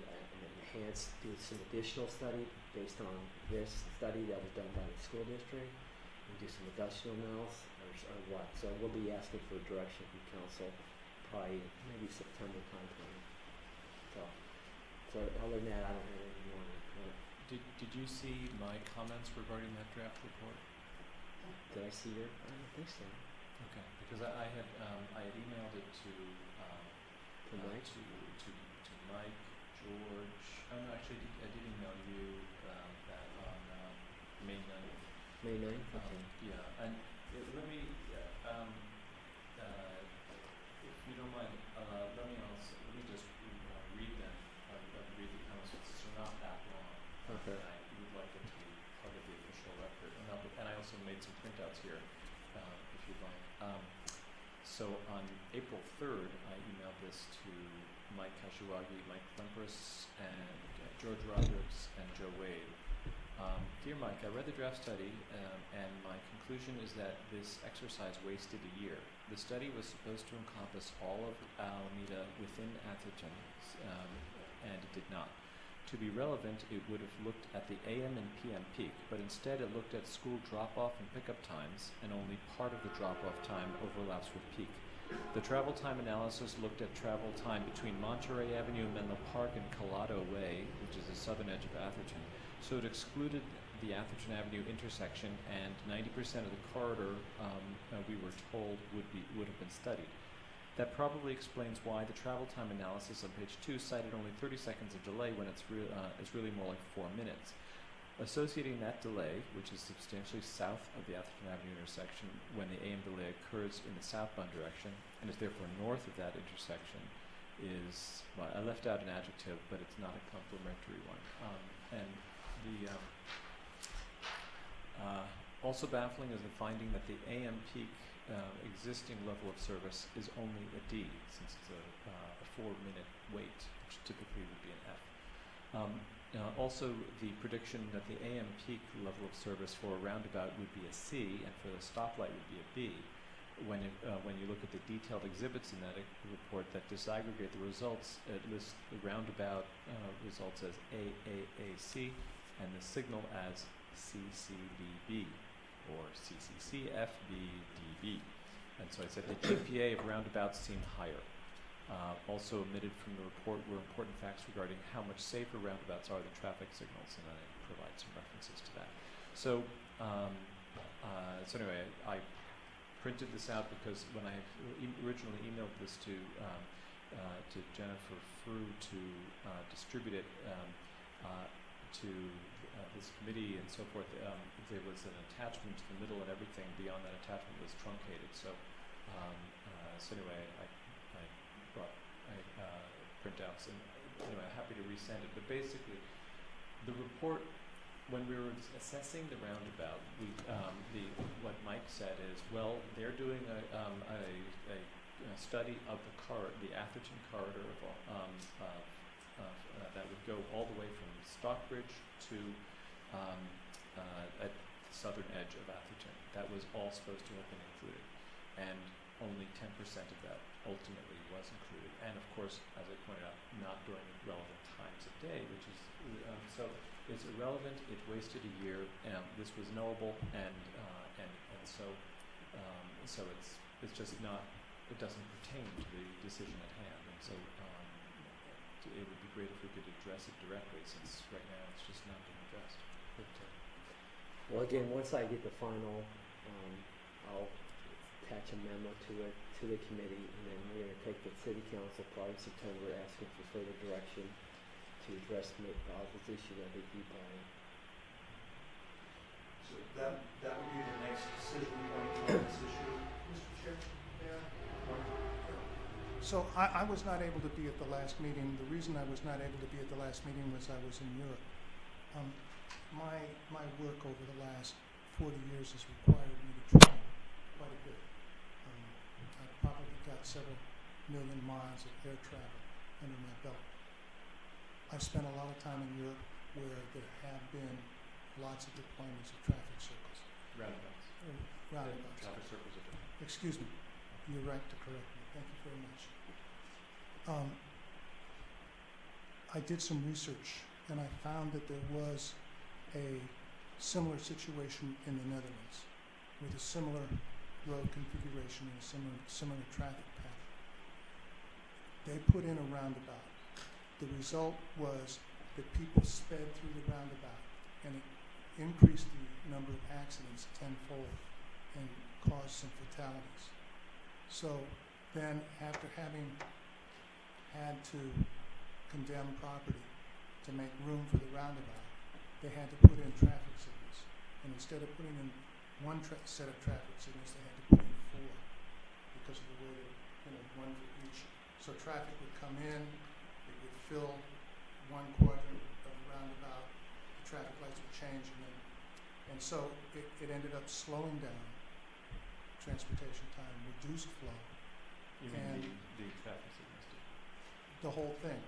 do some additional study based on this study that was done by the school district, and do some additional analysis or what. So we'll be asking for direction from council probably maybe September timeframe. So other than that, I don't have any more to report. Did you see my comments regarding that draft report? Did I see your? I don't think so. Okay, because I had emailed it to Mike? to Mike, George. Oh no, actually, I did email you that on May 9th. May 9th? Okay. Yeah, and let me, if you don't mind, let me just read them. Read the comments. So not that long. Okay. I would like it to be part of the official record, and I also made some printouts here, if you'd like. April 3rd, I emailed this to Mike Kashiwagi, Mike Lempres, and George Roberts, and Joe Wade. Dear Mike, I read the draft study, and my conclusion is that this exercise wasted a year. The study was supposed to encompass all of Alameda within Atherton, and it did not. To be relevant, it would have looked at the AM and PM peak, but instead it looked at school drop-off and pickup times, and only part of the drop-off time overlaps with peak. The travel time analysis looked at travel time between Monterey Avenue, Menlo Park, and Collado Way, which is the southern edge of Atherton. So it excluded the Atherton Avenue intersection, and 90% of the corridor, we were told, would have been studied. That probably explains why the travel time analysis on page 2 cited only 30 seconds of delay when it's really more like 4 minutes. Associating that delay, which is substantially south of the Atherton Avenue intersection when the AM delay occurs in the southbound direction, and is therefore north of that intersection, is, well, I left out an adjective, but it's not a complimentary one. Also baffling is the finding that the AM peak existing level of service is only a D, since it's a 4-minute wait, which typically would be an F. Also, the prediction that the AM peak level of service for a roundabout would be a C, and for the stoplight would be a B. When you look at the detailed exhibits in that report that disaggregate the results, it lists the roundabout results as AAAC, and the signal as CCDB, or CCCFBDB. And so I said the GPA of roundabouts seemed higher. Also omitted from the report were important facts regarding how much safer roundabouts are than traffic signals, and I provide some references to that. So, so anyway, I printed this out because when I originally emailed this to Jennifer Frew to distribute it to this committee and so forth, there was an attachment to the middle, and everything beyond that attachment was truncated. So, so anyway, I brought printouts, and anyway, I'm happy to resend it. But basically, the report, when we were assessing the roundabout, what Mike said is, well, they're doing a study of the Atherton corridor that would go all the way from Stockbridge to at the southern edge of Atherton. That was all supposed to have been included, and only 10% of that ultimately was included. And of course, as I pointed out, not during relevant times of day, which is so it's irrelevant. It wasted a year. This was knowable, and so it's just not. It doesn't pertain to the decision at hand, and so it would be great if we could address it directly, since right now it's just not being addressed. But, Well, again, once I get the final, I'll attach a memo to it, to the committee, and then we're going to take the city council probably in September, asking for further direction to address the opposition of the deep-buying. So that would be the next decision point on this issue, Mr. Chair? So I was not able to be at the last meeting. The reason I was not able to be at the last meeting was I was in Europe. My work over the last 40 years has required me to travel quite a bit. I've probably got several million miles of air travel under my belt. I've spent a lot of time in Europe where there have been lots of deployments of traffic circles. roundabouts. Roundabouts. Traffic circles are different. Excuse me. You're right to correct me. Thank you very much. I did some research, and I found that there was a similar situation in the Netherlands with a similar road configuration and a similar traffic pattern. They put in a roundabout. The result was that people sped through the roundabout, and it increased the number of accidents tenfold and caused some fatalities. So then, after having had to condemn property to make room for the roundabout, they had to put in traffic signals. And instead of putting in one set of traffic signals, they had to put in 4 because of the way that, one for each. So traffic would come in, it would fill one quadrant of the roundabout, the traffic lights would change, and so it ended up slowing down transportation time, reduced flow. You the whole thing,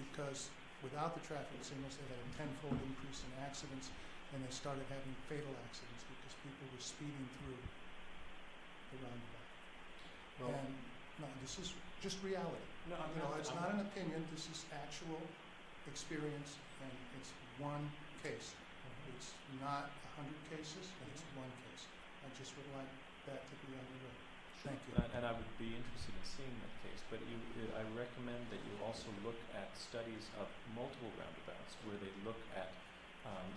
because without the traffic signals, they had a tenfold increase in accidents, and they started having fatal accidents because people were speeding through the roundabout. Well, And, no, this is just reality. No, I'm You know, not, it's not an opinion, this is actual experience, and it's one case. It's not 100 cases, it's one case. I just would like that to be on the record. Thank you. And I would be interested in seeing that case, but I recommend that you also look at studies of multiple roundabouts where they look at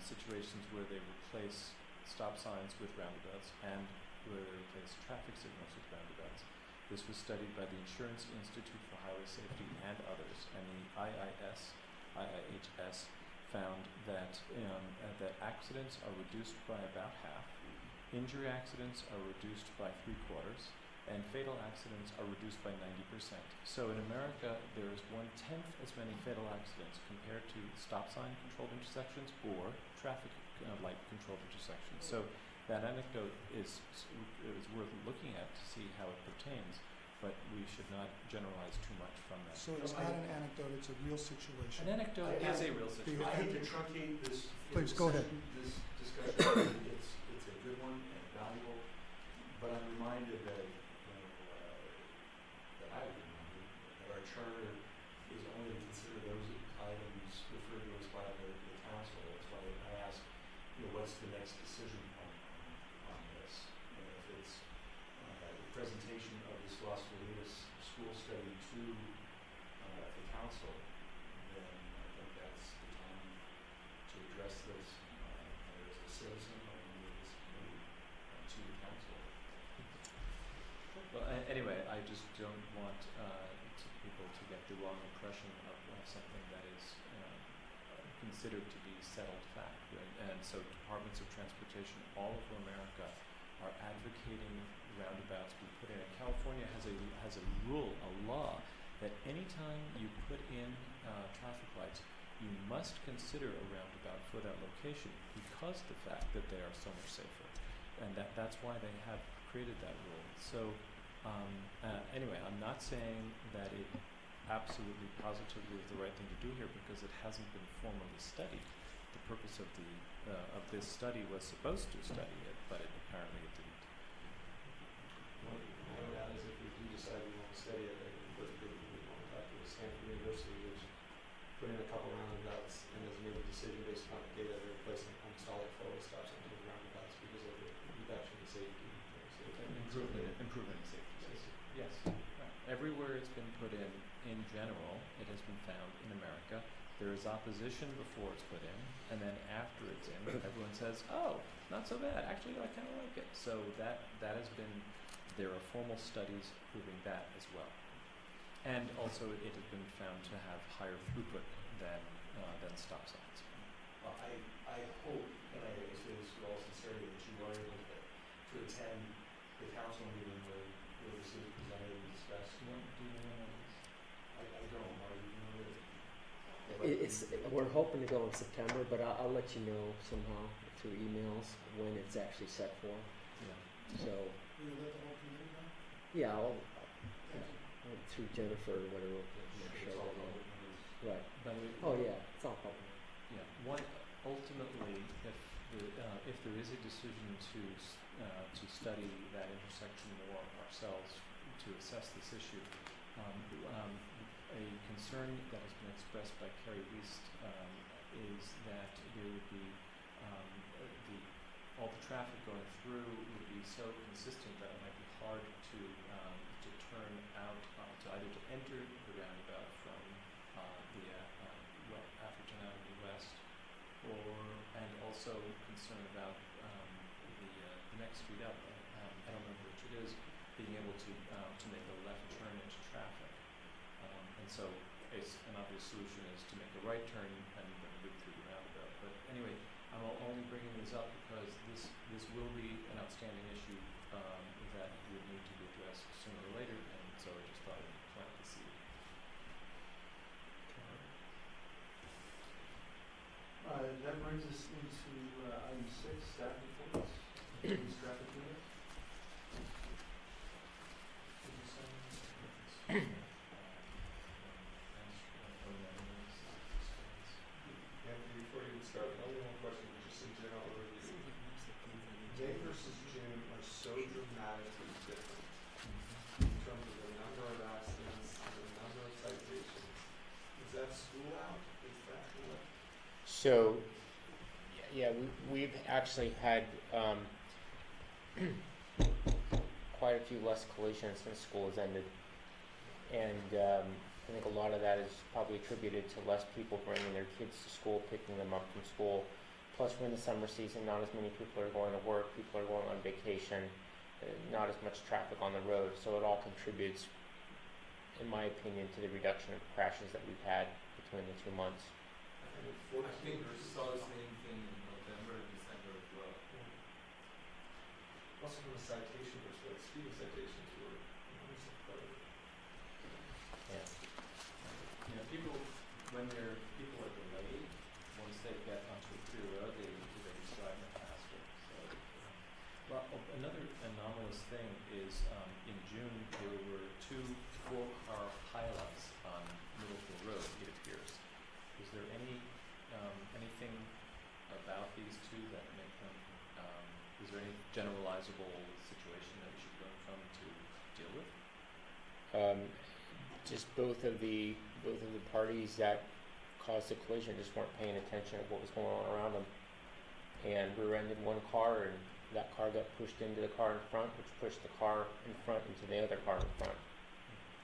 situations where they replace stop signs with roundabouts and where they replace traffic signals with roundabouts. This was studied by the Insurance Institute for Highway Safety and others, and the IIHS found that that accidents are reduced by about half, injury accidents are reduced by 3/4, and fatal accidents are reduced by 90%. So in America, there is 1/10 as many fatal accidents compared to stop sign controlled intersections or traffic light controlled intersections. So that anecdote is worth looking at to see how it pertains, but we should not generalize too much from that. So it's not an anecdote, it's a real situation. An anecdote I- is a real situation. I hate to truncate this. Please, go ahead. This discussion, it's a good one and valuable, but I'm reminded that, that I was reminded that our charter is only to consider those items referred to us by the council. That's why I asked, what's the next decision point on this? And if it's the presentation of this Las Felinas school study to the council, then I think that's the time to address this either as a citizen or member of this committee to the council. Well, anyway, I just don't want people to get the wrong impression of something that is considered to be settled fact. Right? And so departments of transportation all over America are advocating roundabouts be put in. And California has a rule, a law, that anytime you put in traffic lights, you must consider a roundabout for that location because of the fact that they are so much safer. And that's why they have created that rule. So anyway, I'm not saying that it absolutely positively is the right thing to do here because it hasn't been formally studied. The purpose of this study was supposed to study it, but apparently it didn't. One I would add is if we do decide we want to study it, I think the first group we want to talk to is Stanford University, which put in a couple roundabouts and has made a decision based upon the data they're replacing installing photo stops onto the roundabouts because of the reduction in safety. Improvement in safety. Yes. Right. Everywhere it's been put in general, it has been found in America. There is opposition before it's put in, and then after it's in, everyone says, "Oh, not so bad. Actually, I kind of like it." So that has been. There are formal studies proving that as well, and also it has been found to have higher throughput than stop signs. Well, I hope, and I say this with all sincerity, that you are able to attend the council meeting where this is presented and discussed. Do you know when that is? I don't, Marty, you know that. We're hoping to go in September, but I'll let you know somehow through emails when it's actually set for. Yeah. So, Will you let the whole committee know? yeah, I'll, Thank you. through Jennifer or whatever. It's all public news. Right. By the way, Oh, yeah, it's all public. Yeah. Ultimately, if there is a decision to study that intersection more ourselves to assess this issue, a concern that has been expressed by Kerry Wiest is that there would be all the traffic going through would be so consistent that it might be hard to turn out to either to enter the roundabout from Atherton Avenue West, and also concern about the next street up. I don't remember which it is. Being able to make a left turn into traffic, and so an obvious solution is to make a right turn and then loop through the roundabout. But anyway, I'm only bringing this up because this will be an outstanding issue that would need to be addressed sooner or later, and so I just thought I'd plant the seed. That brings us into item 6, staff reports. Police traffic unit. So, yeah, we've actually had quite a few less collisions since school has ended. And I think a lot of that is probably attributed to less people bringing their kids to school, picking them up from school. Plus, we're in the summer season, not as many people are going to work, people are going on vacation, not as much traffic on the road. So it all contributes, in my opinion, to the reduction of crashes that we've had between the 2 months. I think we saw the same thing in November and December as well. Also from a citation perspective, speeding citations were Yeah. You know, people are delayed, once they get onto a clear road, they just drive faster. So, well, another anomalous thing is in June there were 2 4-car pileups on Middlefield Road. It appears. Is there anything about these two that make them? Is there any generalizable situation that we should learn from to deal with? Just both of the parties that caused the collision just weren't paying attention to what was going on around them, and rear-ended one car, and that car got pushed into the car in front, which pushed the car in front into the other car in front.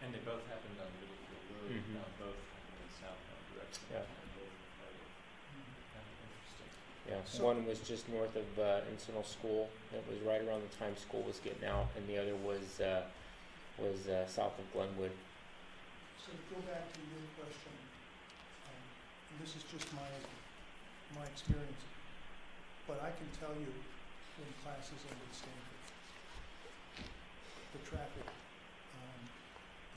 And they both happened on Middlefield Road, Mhm. both in the southbound direction. Yeah. And both were part of kind of interesting. Yeah, So- one was just north of Encinal School. It was right around the time school was getting out, and the other was south of Glenwood. So to go back to your question, and this is just my experience, but I can tell you when classes end at Stanford, the traffic on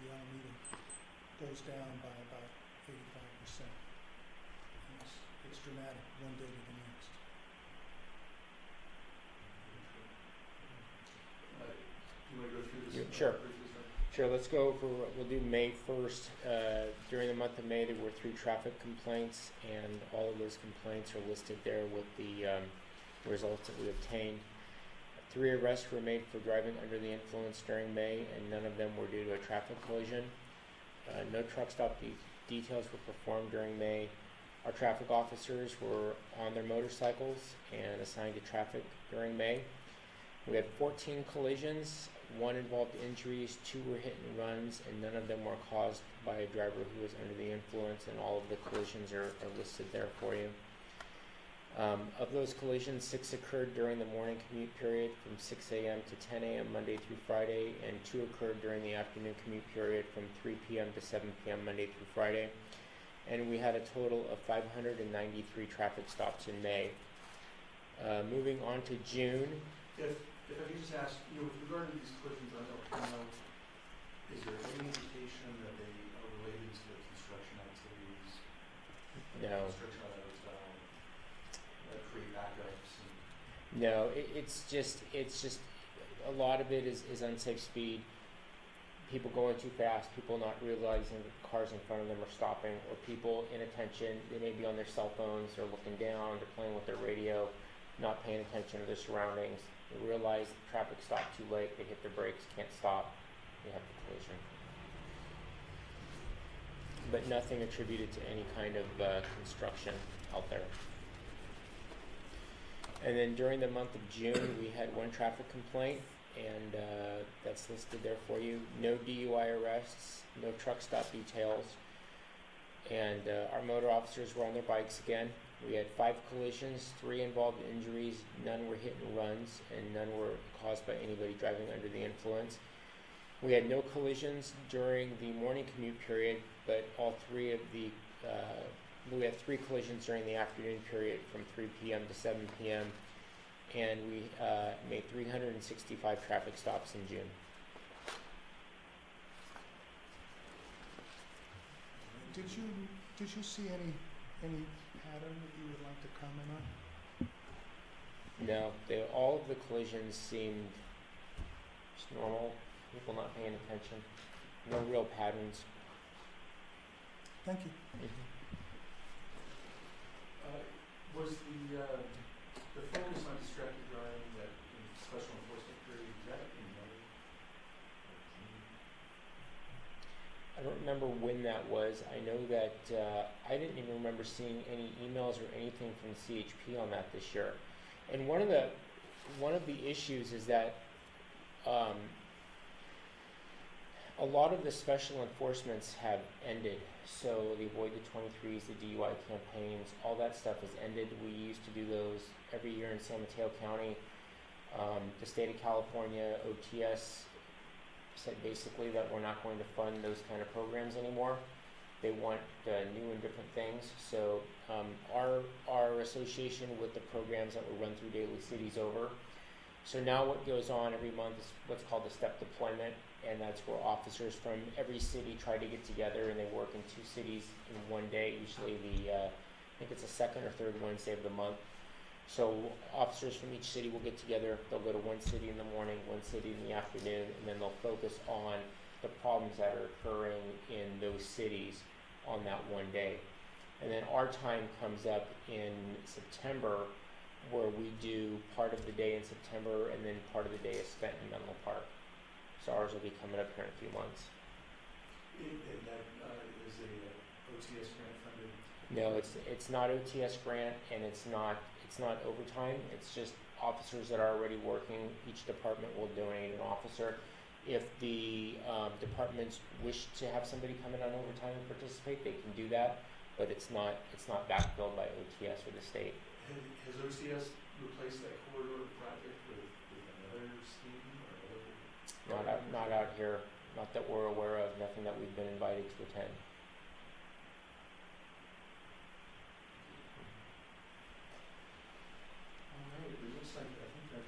the Alameda goes down by about 85%. It's dramatic one day to the next. Do you want to go through this? Sure. briefly, sir? Sure, let's go over, we'll do May 1st. During the month of May, there were 3 traffic complaints, and all of those complaints are listed there with the results that we obtained. 3 arrests were made for driving under the influence during May, and none of them were due to a traffic collision. No truck stop details were performed during May. Our traffic officers were on their motorcycles and assigned to traffic during May. We had 14 collisions. 1 involved injuries, 2 were hit and runs, and none of them were caused by a driver who was under the influence, and all of the collisions are listed there for you. Of those collisions, 6 occurred during the morning commute period from 6 a.m. to 10 a.m. Monday through Friday, and 2 occurred during the afternoon commute period from 3 p.m. to 7 p.m. Monday through Friday. And we had a total of 593 traffic stops in May. Moving on to June. If I could just ask, with regard to these collisions on El Camino, is there any indication that they are related to the construction activities? No. Construction of the hotel, create backups? No, it's just a lot of it is unsafe speed. People going too fast, people not realizing that cars in front of them are stopping, or people inattention. They may be on their cell phones, they're looking down, they're playing with their radio, not paying attention to their surroundings. They realize the traffic stopped too late, they hit their brakes, can't stop, they have the collision. But nothing attributed to any kind of construction out there. And then during the month of June, we had 1 traffic complaint, and that's listed there for you. No DUI arrests, no truck stop details, and our motor officers were on their bikes again. We had 5 collisions, 3 involved injuries, none were hit and runs, and none were caused by anybody driving under the influence. We had no collisions during the morning commute period, but we had 3 collisions during the afternoon period from 3 p.m. to 7 p.m., and we made 365 traffic stops in June. Did you see any pattern that you would like to comment on? No, all of the collisions seemed just normal, people not paying attention, no real patterns. Thank you. Was the focus on distracted driving that in special enforcement period, is that in I don't remember when that was. I know that I didn't even remember seeing any emails or anything from CHP on that this year. And one of the issues is that a lot of the special enforcements have ended. So the Avoid the 23s, the DUI campaigns, all that stuff has ended. We used to do those every year in San Mateo County. The state of California, OTS, said basically that we're not going to fund those kind of programs anymore. They want new and different things. So our association with the programs that were run through Daly City is over. So now what goes on every month is what's called the step deployment, and that's where officers from every city try to get together, and they work in 2 cities in one day, usually I think it's the second or third Wednesday of the month. So officers from each city will get together, they'll go to one city in the morning, one city in the afternoon, and then they'll focus on the problems that are occurring in those cities on that one day. And then our time comes up in September, where we do part of the day in September, and then part of the day is spent in Menlo Park. So ours will be coming up here in a few months. And that is a OTS grant funded? No, it's not OTS grant, and it's not overtime. It's just officers that are already working. Each department will donate an officer. If the departments wish to have somebody come in on overtime and participate, they can do that, but it's not backfilled by OTS or the state. Has OTS replaced that corridor project with another scheme or other? Not out here, not that we're aware of, nothing that we've been invited to attend. All right, it looks like, I think that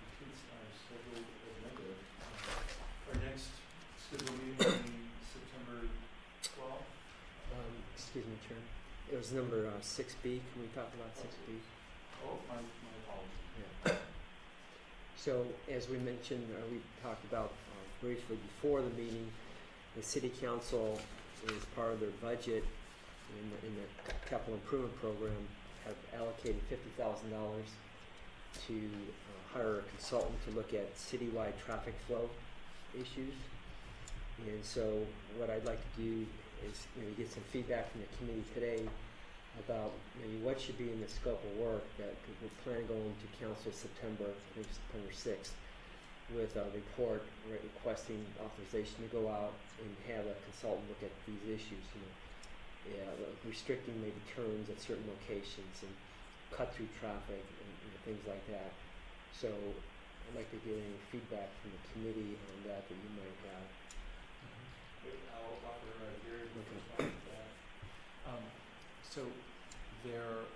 completes our scheduled agenda. Our next scheduled meeting will be September 12th. Excuse me, Chairman. It was number 6B. Can we talk about 6B? Oh, my apologies. Yeah. So, as we mentioned, we talked about briefly before the meeting, the City Council, as part of their budget in the capital improvement program, have allocated $50,000 to hire a consultant to look at citywide traffic flow issues. And so, what I'd like to do is get some feedback from the committee today about maybe what should be in the scope of work that we're planning going to council September 6th, with a report requesting authorization to go out and have a consultant look at these issues, restricting maybe turns at certain locations and cut through traffic and things like that. So I'd like to get any feedback from the committee on that you might have. I'll offer Gary to Okay. respond to that. So there,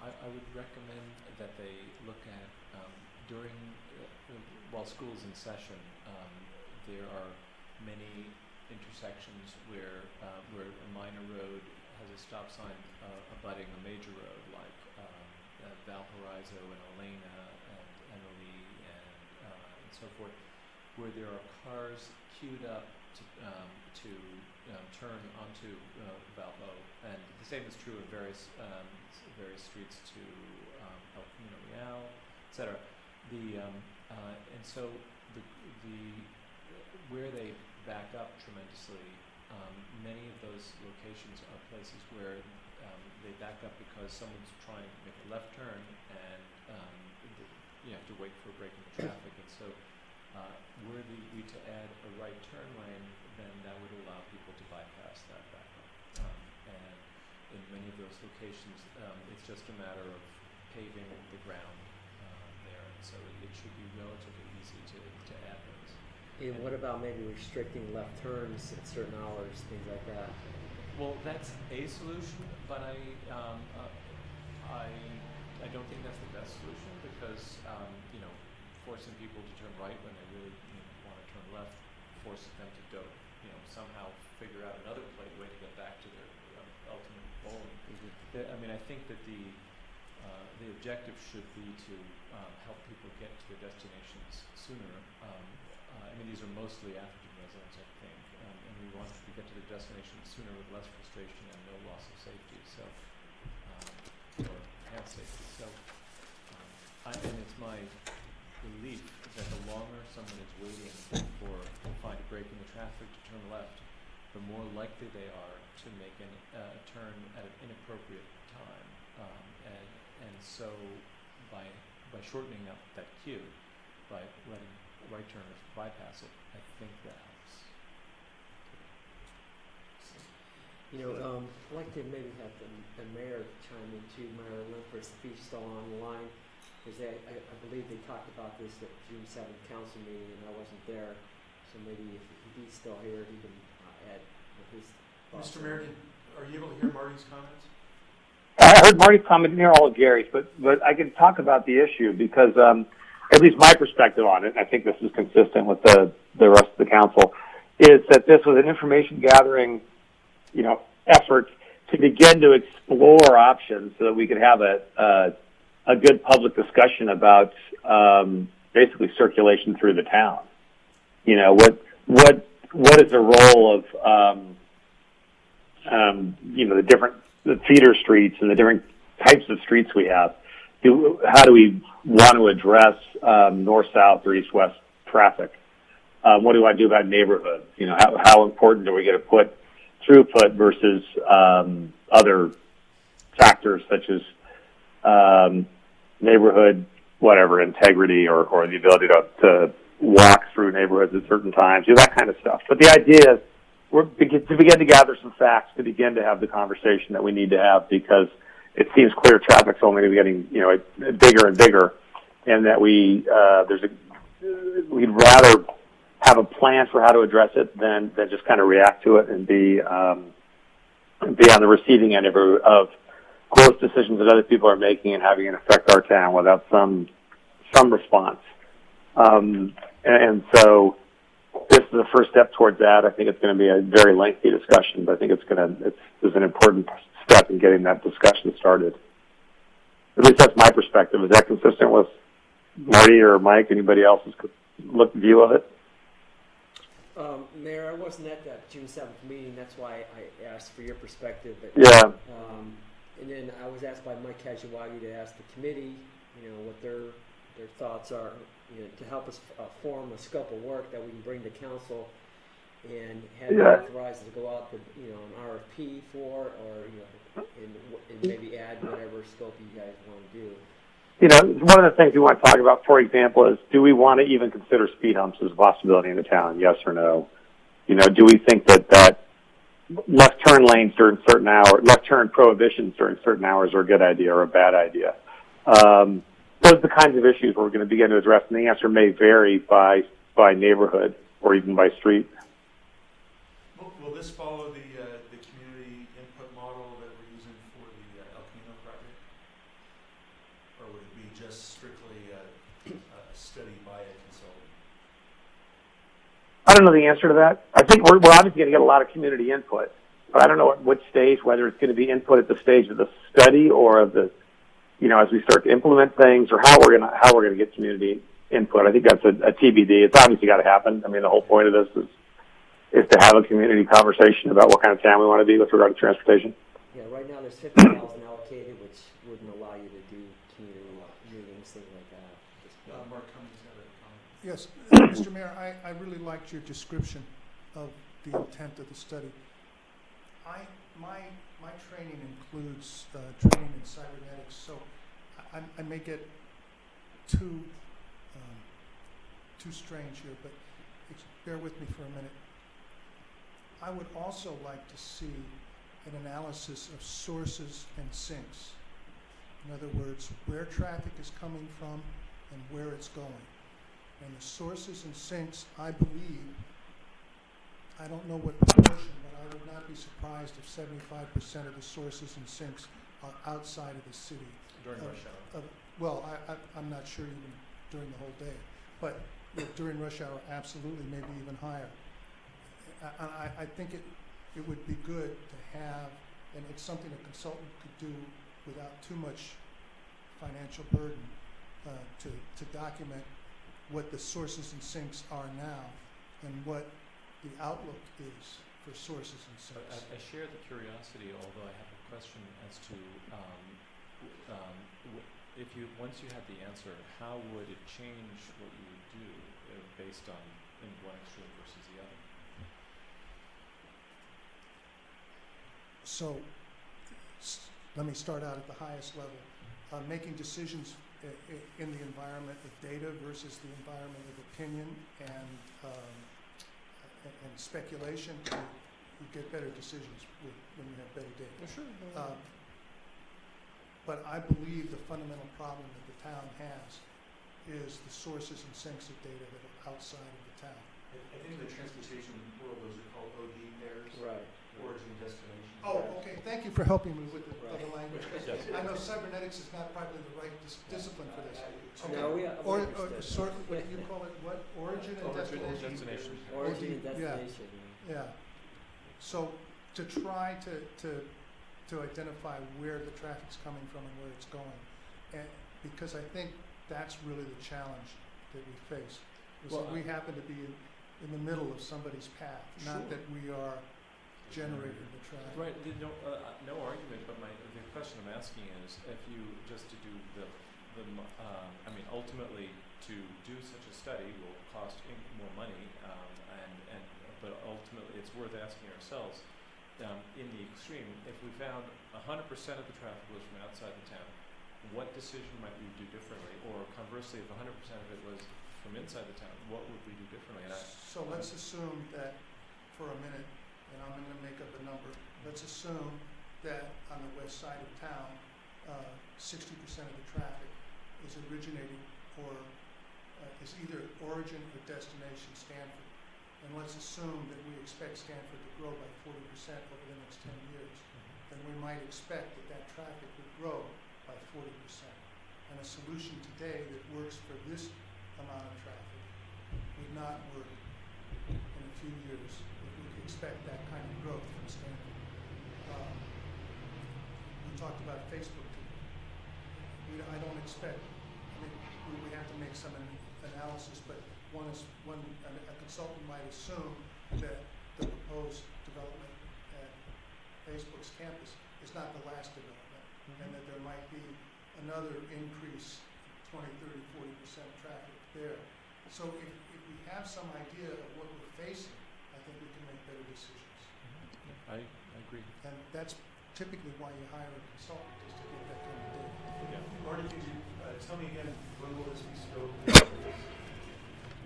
I would recommend that they look at during while school is in session. There are many intersections where a minor road has a stop sign abutting a major road, like Valparaiso and Elena and Emily and so forth, where there are cars queued up to turn onto Valpo, and the same is true of various streets to El Camino Real, etc. And so the where they back up tremendously, many of those locations are places where they back up because someone's trying to make a left turn, and you have to wait for a break in the traffic, and so were we to add a right turn lane, then that would allow people to bypass that backup. And in many of those locations, it's just a matter of paving the ground there, and so it should be relatively easy to add those. And what about maybe restricting left turns at certain hours, things like that? Well, that's a solution, but I don't think that's the best solution, because forcing people to turn right when they really want to turn left forces them to go, somehow figure out another way to get back to their ultimate goal. I mean, I think that the objective should be to help people get to their destinations sooner. I mean, these are mostly African residents, I think, and we want to get to their destinations sooner with less frustration and no loss of safety. So, or health safety. So, and it's my belief that the longer someone is waiting to find a break in the traffic to turn left, the more likely they are to make a turn at an inappropriate time. And so by shortening up that queue, by letting right turners bypass it, I think that helps. You know, I'd like to maybe have the mayor chime in too, Mayor Limpers, if he's still on the line, because I believe they talked about this at June 7th council meeting, and I wasn't there, so maybe if he's still here, he can add his thoughts. Mr. Mayor, are you able to hear Marty's comments? I heard Marty's comment near all of Gary's, but I can talk about the issue because at least my perspective on it, and I think this is consistent with the rest of the council, is that this was an information gathering, effort to begin to explore options so that we could have a good public discussion about basically circulation through the town. What is the role of the feeder streets and the different types of streets we have? How do we want to address north-south or east-west traffic? What do I do about neighborhoods? How important are we going to put throughput versus other factors such as neighborhood, integrity or the ability to walk through neighborhoods at certain times, that kind of stuff. But the idea is to begin to gather some facts, to begin to have the conversation that we need to have, because it seems clear traffic's only going to be getting, bigger and bigger, and that we'd rather have a plan for how to address it than just kind of react to it and be on the receiving end of gross decisions that other people are making and having it affect our town without some response. And so this is the first step towards that. I think it's going to be a very lengthy discussion, but I think it's an important step in getting that discussion started. At least that's my perspective. Is that consistent with Marty or Mike? Anybody else's view of it? Mayor, I wasn't at that June 7th meeting. That's why I asked for your perspective. But, yeah. And then I was asked by Mike Kajiwagi to ask the committee, what their thoughts are, to help us form a scope of work that we can bring to council and have it authorized to go out to, an RFP for, or, and maybe add whatever scope you guys want to do. One of the things we want to talk about, for example, is do we want to even consider speed humps as a possibility in the town? Yes or no? Do we think that left turn lanes during certain hours, left turn prohibitions during certain hours are a good idea or a bad idea? Those are the kinds of issues we're going to begin to address, and the answer may vary by neighborhood or even by street. Will this follow the community input model that we're using for the El Camino project? Or would it be just strictly a study by a consultant? I don't know the answer to that. I think we're obviously going to get a lot of community input, but I don't know at which stage, whether it's going to be input at the stage of the study or of the, as we start to implement things, or how we're going to get community input. I think that's a TBD. It's obviously got to happen. I mean, the whole point of this is to have a community conversation about what kind of town we want to be with regard to transportation. Yeah, right now there's 50,000 allocated, which wouldn't allow you to do community meetings, things like that. Mark Cummings had a comment. Yes, Mr. Mayor, I really liked your description of the intent of the study. My training includes training in cybernetics, so I may get too strange here, but bear with me for a minute. I would also like to see an analysis of sources and sinks. In other words, where traffic is coming from and where it's going. And the sources and sinks, I believe, I don't know what proportion, but I would not be surprised if 75% of the sources and sinks are outside of the city. During rush hour. I'm not sure even during the whole day, but during rush hour, absolutely, maybe even higher. I think it would be good to have, and it's something a consultant could do without too much financial burden, to document what the sources and sinks are now and what the outlook is for sources and sinks. I share the curiosity, although I have a question as to if you, once you had the answer, how would it change what you would do based on in one extreme versus the other? So, let me start out at the highest level. Making decisions in the environment of data versus the environment of opinion and speculation, you get better decisions when you have better data. Sure. But I believe the fundamental problem that the town has is the sources and sinks of data that are outside of the town. I think in the transportation world, those are called OD pairs. Right. Origin, destination. Oh, okay, thank you for helping me with the Right. language. Yes. I know cybernetics is not probably the right discipline for this. Okay. No, we Or understood. sort, what do you call it, what, origin and destination? Destination. Origin and Yeah. destination. Yeah. So to try to identify where the traffic's coming from and where it's going, and because I think that's really the challenge that we face. Is that Well, we happen to be in the middle of somebody's path, not Sure. that we are generating the traffic. Right. No argument. But the question I'm asking is, if you just to do I mean, ultimately, to do such a study will cost more money, but ultimately, it's worth asking ourselves. In the extreme, if we found 100% of the traffic was from outside the town, what decision might we do differently? Or conversely, if 100% of it was from inside the town, what would we do differently? So let's assume that for a minute, and I'm going to make up a number, let's assume that on the west side of town, 60% of the traffic is originating or is either origin or destination Stanford. And let's assume that we expect Stanford to grow by 40% over the next 10 years. Then we might expect that traffic would grow by 40%. And a solution today that works for this amount of traffic would not work in a few years if we could expect that kind of growth from Stanford. We talked about Facebook today. I don't expect, I mean, we have to make some analysis, but a consultant might assume that the proposed development at Facebook's campus is not the last development, and that there might be another increase, 20, 30, 40% traffic there. So if we have some idea of what we're facing, I think we can make better decisions. I agree. And that's typically why you hire a consultant, is to get that kind of data. Yeah. Marty, could you tell me again, when will this be scoped?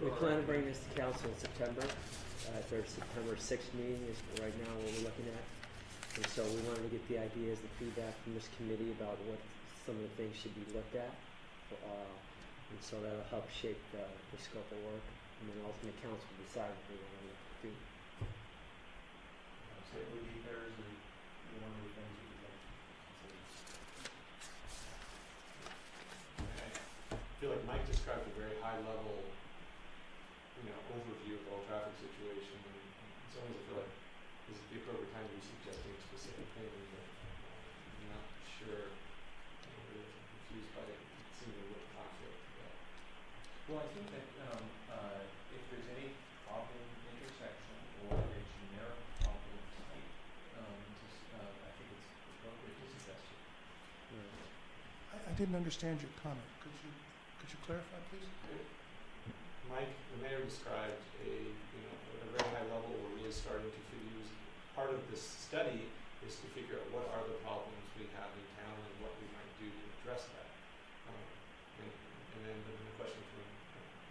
We plan to bring this to council in September. Their September 6th meeting is right now what we're looking at. And so we wanted to get the ideas, the feedback from this committee about what some of the things should be looked at. And so that'll help shape the scope of work. And then ultimately council will decide what they want to do. Say OD pairs or one of the things we would like to consider. I feel like Mike described a very high level, overview of the whole traffic situation, and in some ways I feel like this is the appropriate time to be suggesting specific things, but I'm not sure. I'm really confused by it. It seems a little conflict. Well, I think that if there's any problem intersection or a generic problem type, I think it's appropriate to suggest it. I didn't understand your comment. Could you clarify, please? Mike, the mayor described at a very high level, we're really starting to use, part of this study is to figure out what are the problems we have in town and what we might do to address that. And then the question from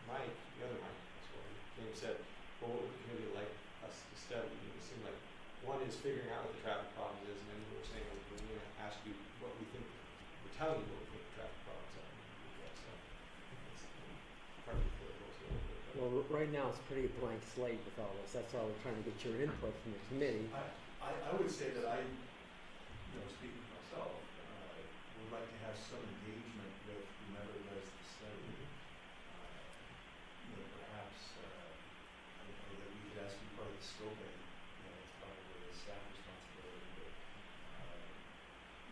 Mike, the other Mike, that's what James said, well, what would the committee like us to study? It seemed like one is figuring out what the traffic problems is, and then we're saying, we're going to ask you what we think, we're telling you what we think the traffic problems are. So it's part of the political. Well, right now it's pretty blank slate with all this. That's why we're trying to get your input from the committee. I would say that speaking for myself, would like to have some engagement with whomever does the study. Perhaps, I don't know that we could ask you part of the scoping, it's probably the staff responsibility,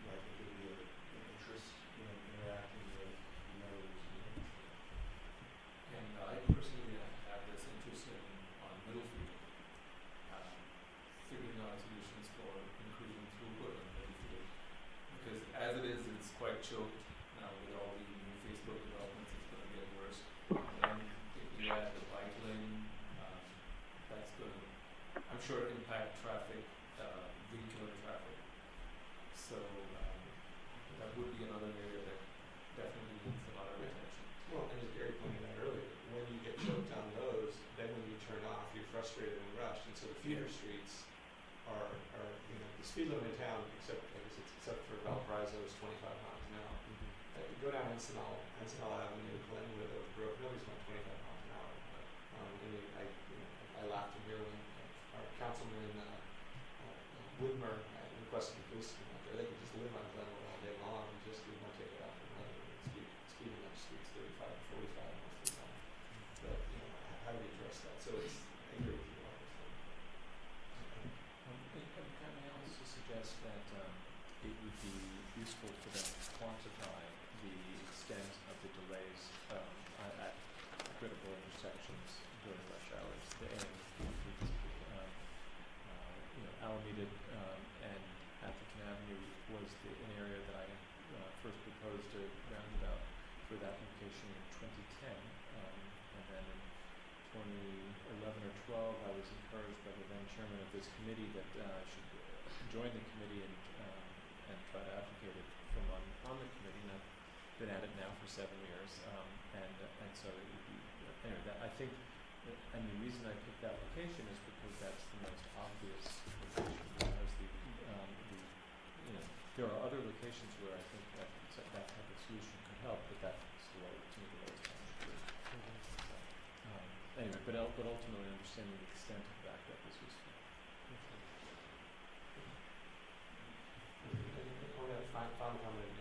but I think there'd be an interest in interacting with whomever is doing it. And I personally have this interest on Middlefield, figuring out solutions for increasing throughput on Middlefield. Because as it is, it's quite choked now with all I'm sure impact traffic, vehicular traffic. So that would be another area that definitely needs a lot of attention. Well, and as Gary pointed out earlier, when you get choked on those, then when you turn off, you're frustrated and rushed, and so the feeder streets are the speed limit in town, except for Valparaiso, is 25 miles an hour. You go down Encinal Avenue, Glenwood, Oak Grove, nobody's going 25 miles an hour. I laughed to hear when our councilman Whitmer requested the police to come out there. They could just live on Glenwood all day long and just do one ticket after another. Speeding up streets 35 and 45 most of the time. But how do we address that? So I agree with you, obviously. Can I also suggest that it would be useful for them to quantify the extent of the delays at critical intersections during rush hours. Alameda and Atherton Avenue was an area that I first proposed a roundabout for that location in 2010, and then in 2011 or 12, I was encouraged by the then chairman of this committee that I should join the committee and try to advocate it from on the committee. And I've been at it now for 7 years, and so it would be anyway. I think, and the reason I picked that location is because that's the most obvious location. Because there are other locations where I think that type of solution could help, but that's the lowest time to do it. Anyway, but ultimately understanding the extent of backup is useful. On that final comment,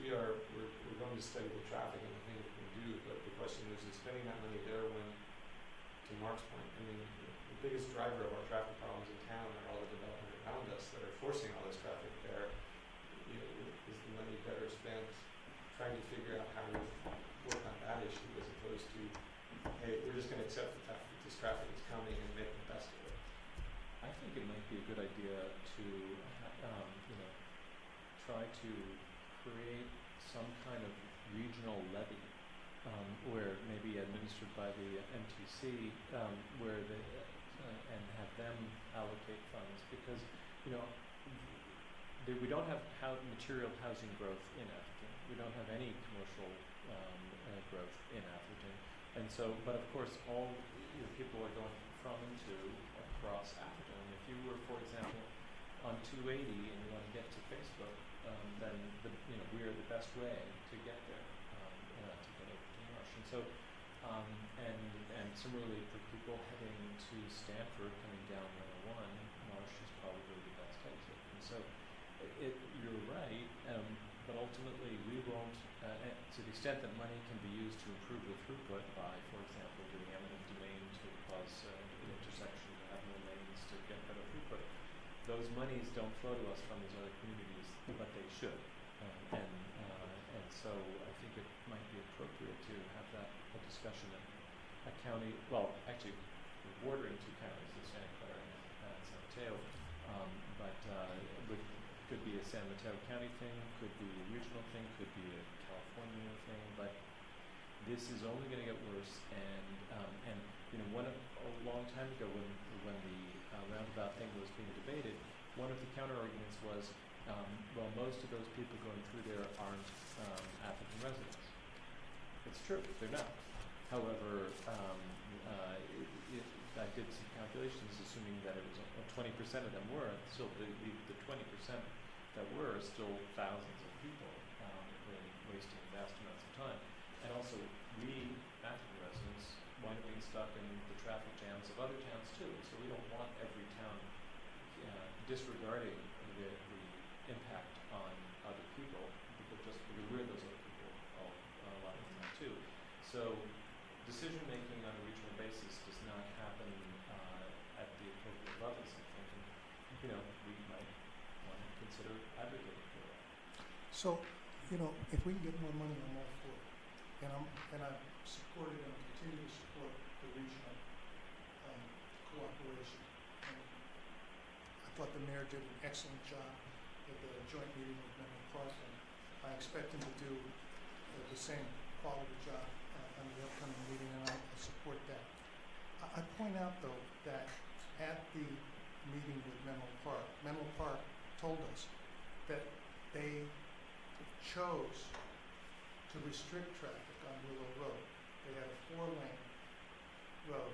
we're going to study the traffic and the things we can do, but the question is spending that money there when, to Mark's point, I mean, the biggest driver of our traffic problems in town are all the development around us that are forcing all this traffic there. Is the money better spent trying to figure out how to work on that issue as opposed to, hey, we're just going to accept the fact that this traffic is coming and make the best of it? I think it might be a good idea to, try to create some kind of regional levy, where maybe administered by the MTC, where they and have them allocate funds, because we don't have material housing growth in Atherton. We don't have any commercial growth in Atherton, and so. But of course, all people are going from and to across Atherton. If you were, for example, on 280 and you want to get to Facebook, then we are the best way to get there, to get over to Marsh. And so, and similarly for people heading to Stanford coming down 101, Marsh is probably the best exit. And so, you're right, but ultimately we won't, to the extent that money can be used to improve the throughput by, for example, doing eminent domain to cause an intersection to have more lanes to get better throughput. Those monies don't flow to us from these other communities, but they should. And so I think it might be appropriate to have that a discussion at a county, well, actually, we're bordering 2 counties in Santa Clara and San Mateo, but could be a San Mateo County thing, could be a regional thing, could be a California thing, but this is only going to get worse. And a long time ago when the roundabout thing was being debated, one of the counter arguments was, well, most of those people going through there aren't Atherton residents. It's true, they're not. However, I did some calculations assuming that it was 20% of them were. Still, the 20% that were still thousands of people, really wasting vast amounts of time. And also, we, Atherton residents, wind up being stuck in the traffic jams of other towns too. So we don't want every town disregarding the impact on other people, because we're those other people a lot of the time too. So decision making on a regional basis does not happen at the appropriate levels, I think, and we might want to consider advocating for that. So, if we can get more money, I'm all for it. And I've supported and continue to support the regional cooperation. And I thought the mayor did an excellent job at the joint meeting with Menlo Park, and I expect him to do the same quality job on the upcoming meeting, and I support that. I point out, though, that at the meeting with Menlo Park told us that they chose to restrict traffic on Willow Road. They had a 4-lane road,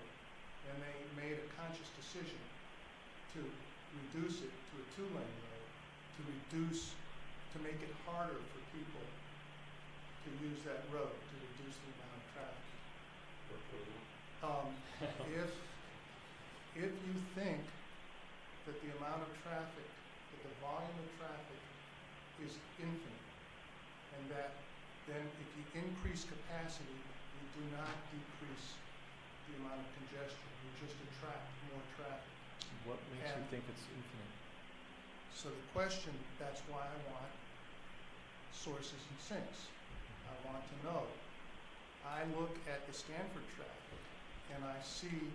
and they made a conscious decision to reduce it to a 2-lane road, to make it harder for people to use that road, to reduce the amount of traffic. If you think that the amount of traffic, that the volume of traffic is infinite, and that then if you increase capacity, you do not decrease the amount of congestion, you just attract more traffic. What makes you think it's infinite? So the question, that's why I want sources and sinks. I want to know. I look at the Stanford traffic and I see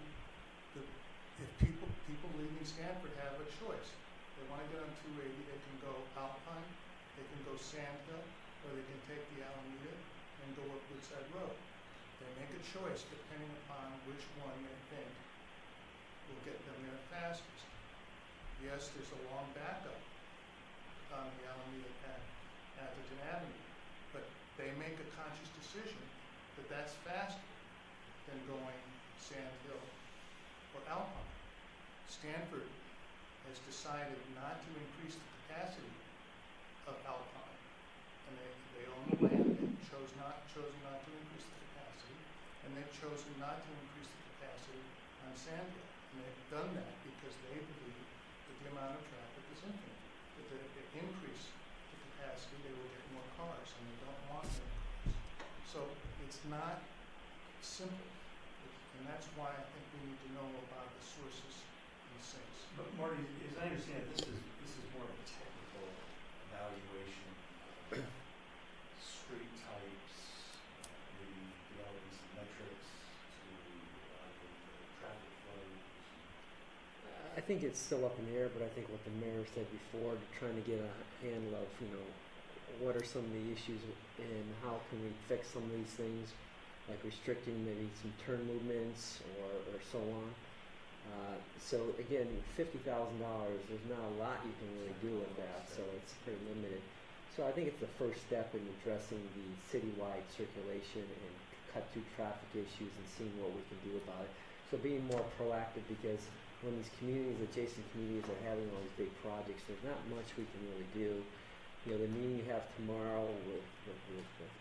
if people leaving Stanford have a choice. They want to get on 280, they can go Alpine, they can go Sand Hill, or they can take the Alameda and go up Woodside Road. They make a choice depending upon which one they think will get them there fastest. Yes, there's a long backup on the Alameda and Atherton Avenue, but they make a conscious decision that that's faster than going Sand Hill or Alpine. Stanford has decided not to increase the capacity of Alpine, and they own the land. They've chosen not to increase the capacity, and they've chosen not to increase the capacity on Sand Hill. And they've done that because they believe that the amount of traffic is infinite. That if they increase the capacity, they will get more cars, and they don't want more cars. So it's not simple, and that's why I think we need to know about the sources and the sinks. But Marty, as I understand it, this is more of a technical evaluation of street types, maybe developing some metrics to the traffic flow. I think it's still up in the air, but I think what the mayor said before, trying to get a handle of, what are some of the issues and how can we fix some of these things, like restricting maybe some turn movements or so on. So again, $50,000, there's not a lot you can really do with that, so it's pretty limited. So I think it's the first step in addressing the citywide circulation and cut through traffic issues and seeing what we can do about it. So being more proactive, because when these communities, adjacent communities are having all these big projects, there's not much we can really do. The meeting you have tomorrow with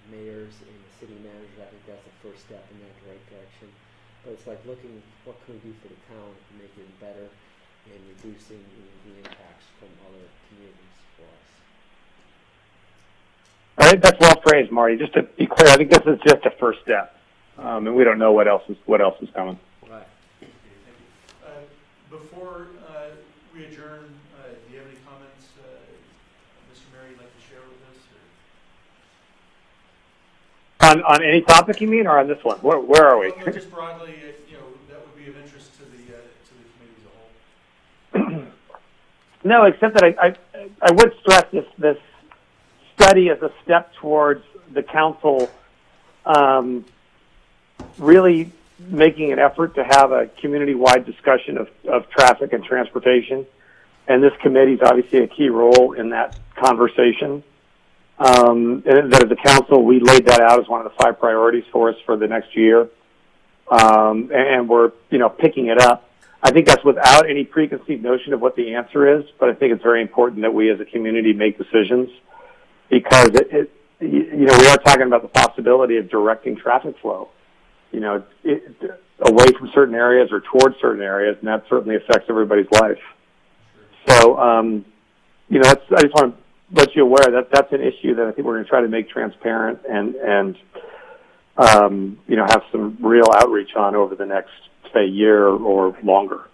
mayors and the city managers, I think that's the first step in that right direction. But it's like looking, what can we do for the town to make it better and reducing the impacts from other communities for us. I think that's well phrased, Marty. Just to be clear, I think this is just a first step, and we don't know what else is coming. Right. Okay, thank you. Before we adjourn, do you have any comments, Mr. Mayor, you'd like to share with us? Or? On any topic, you mean, or on this one? Where are we? Well, just broadly, that would be of interest to the committee as a whole. No, except that I would stress this study as a step towards the council really making an effort to have a community-wide discussion of traffic and transportation. And this committee is obviously a key role in that conversation. And that as a council, we laid that out as one of the 5 priorities for us for the next year. And we're, picking it up. I think that's without any preconceived notion of what the answer is, but I think it's very important that we as a community make decisions, because we are talking about the possibility of directing traffic flow, away from certain areas or towards certain areas, and that certainly affects everybody's life. So, I just want to let you aware that that's an issue that I think we're going to try to make transparent and have some real outreach on over the next, say, year or longer.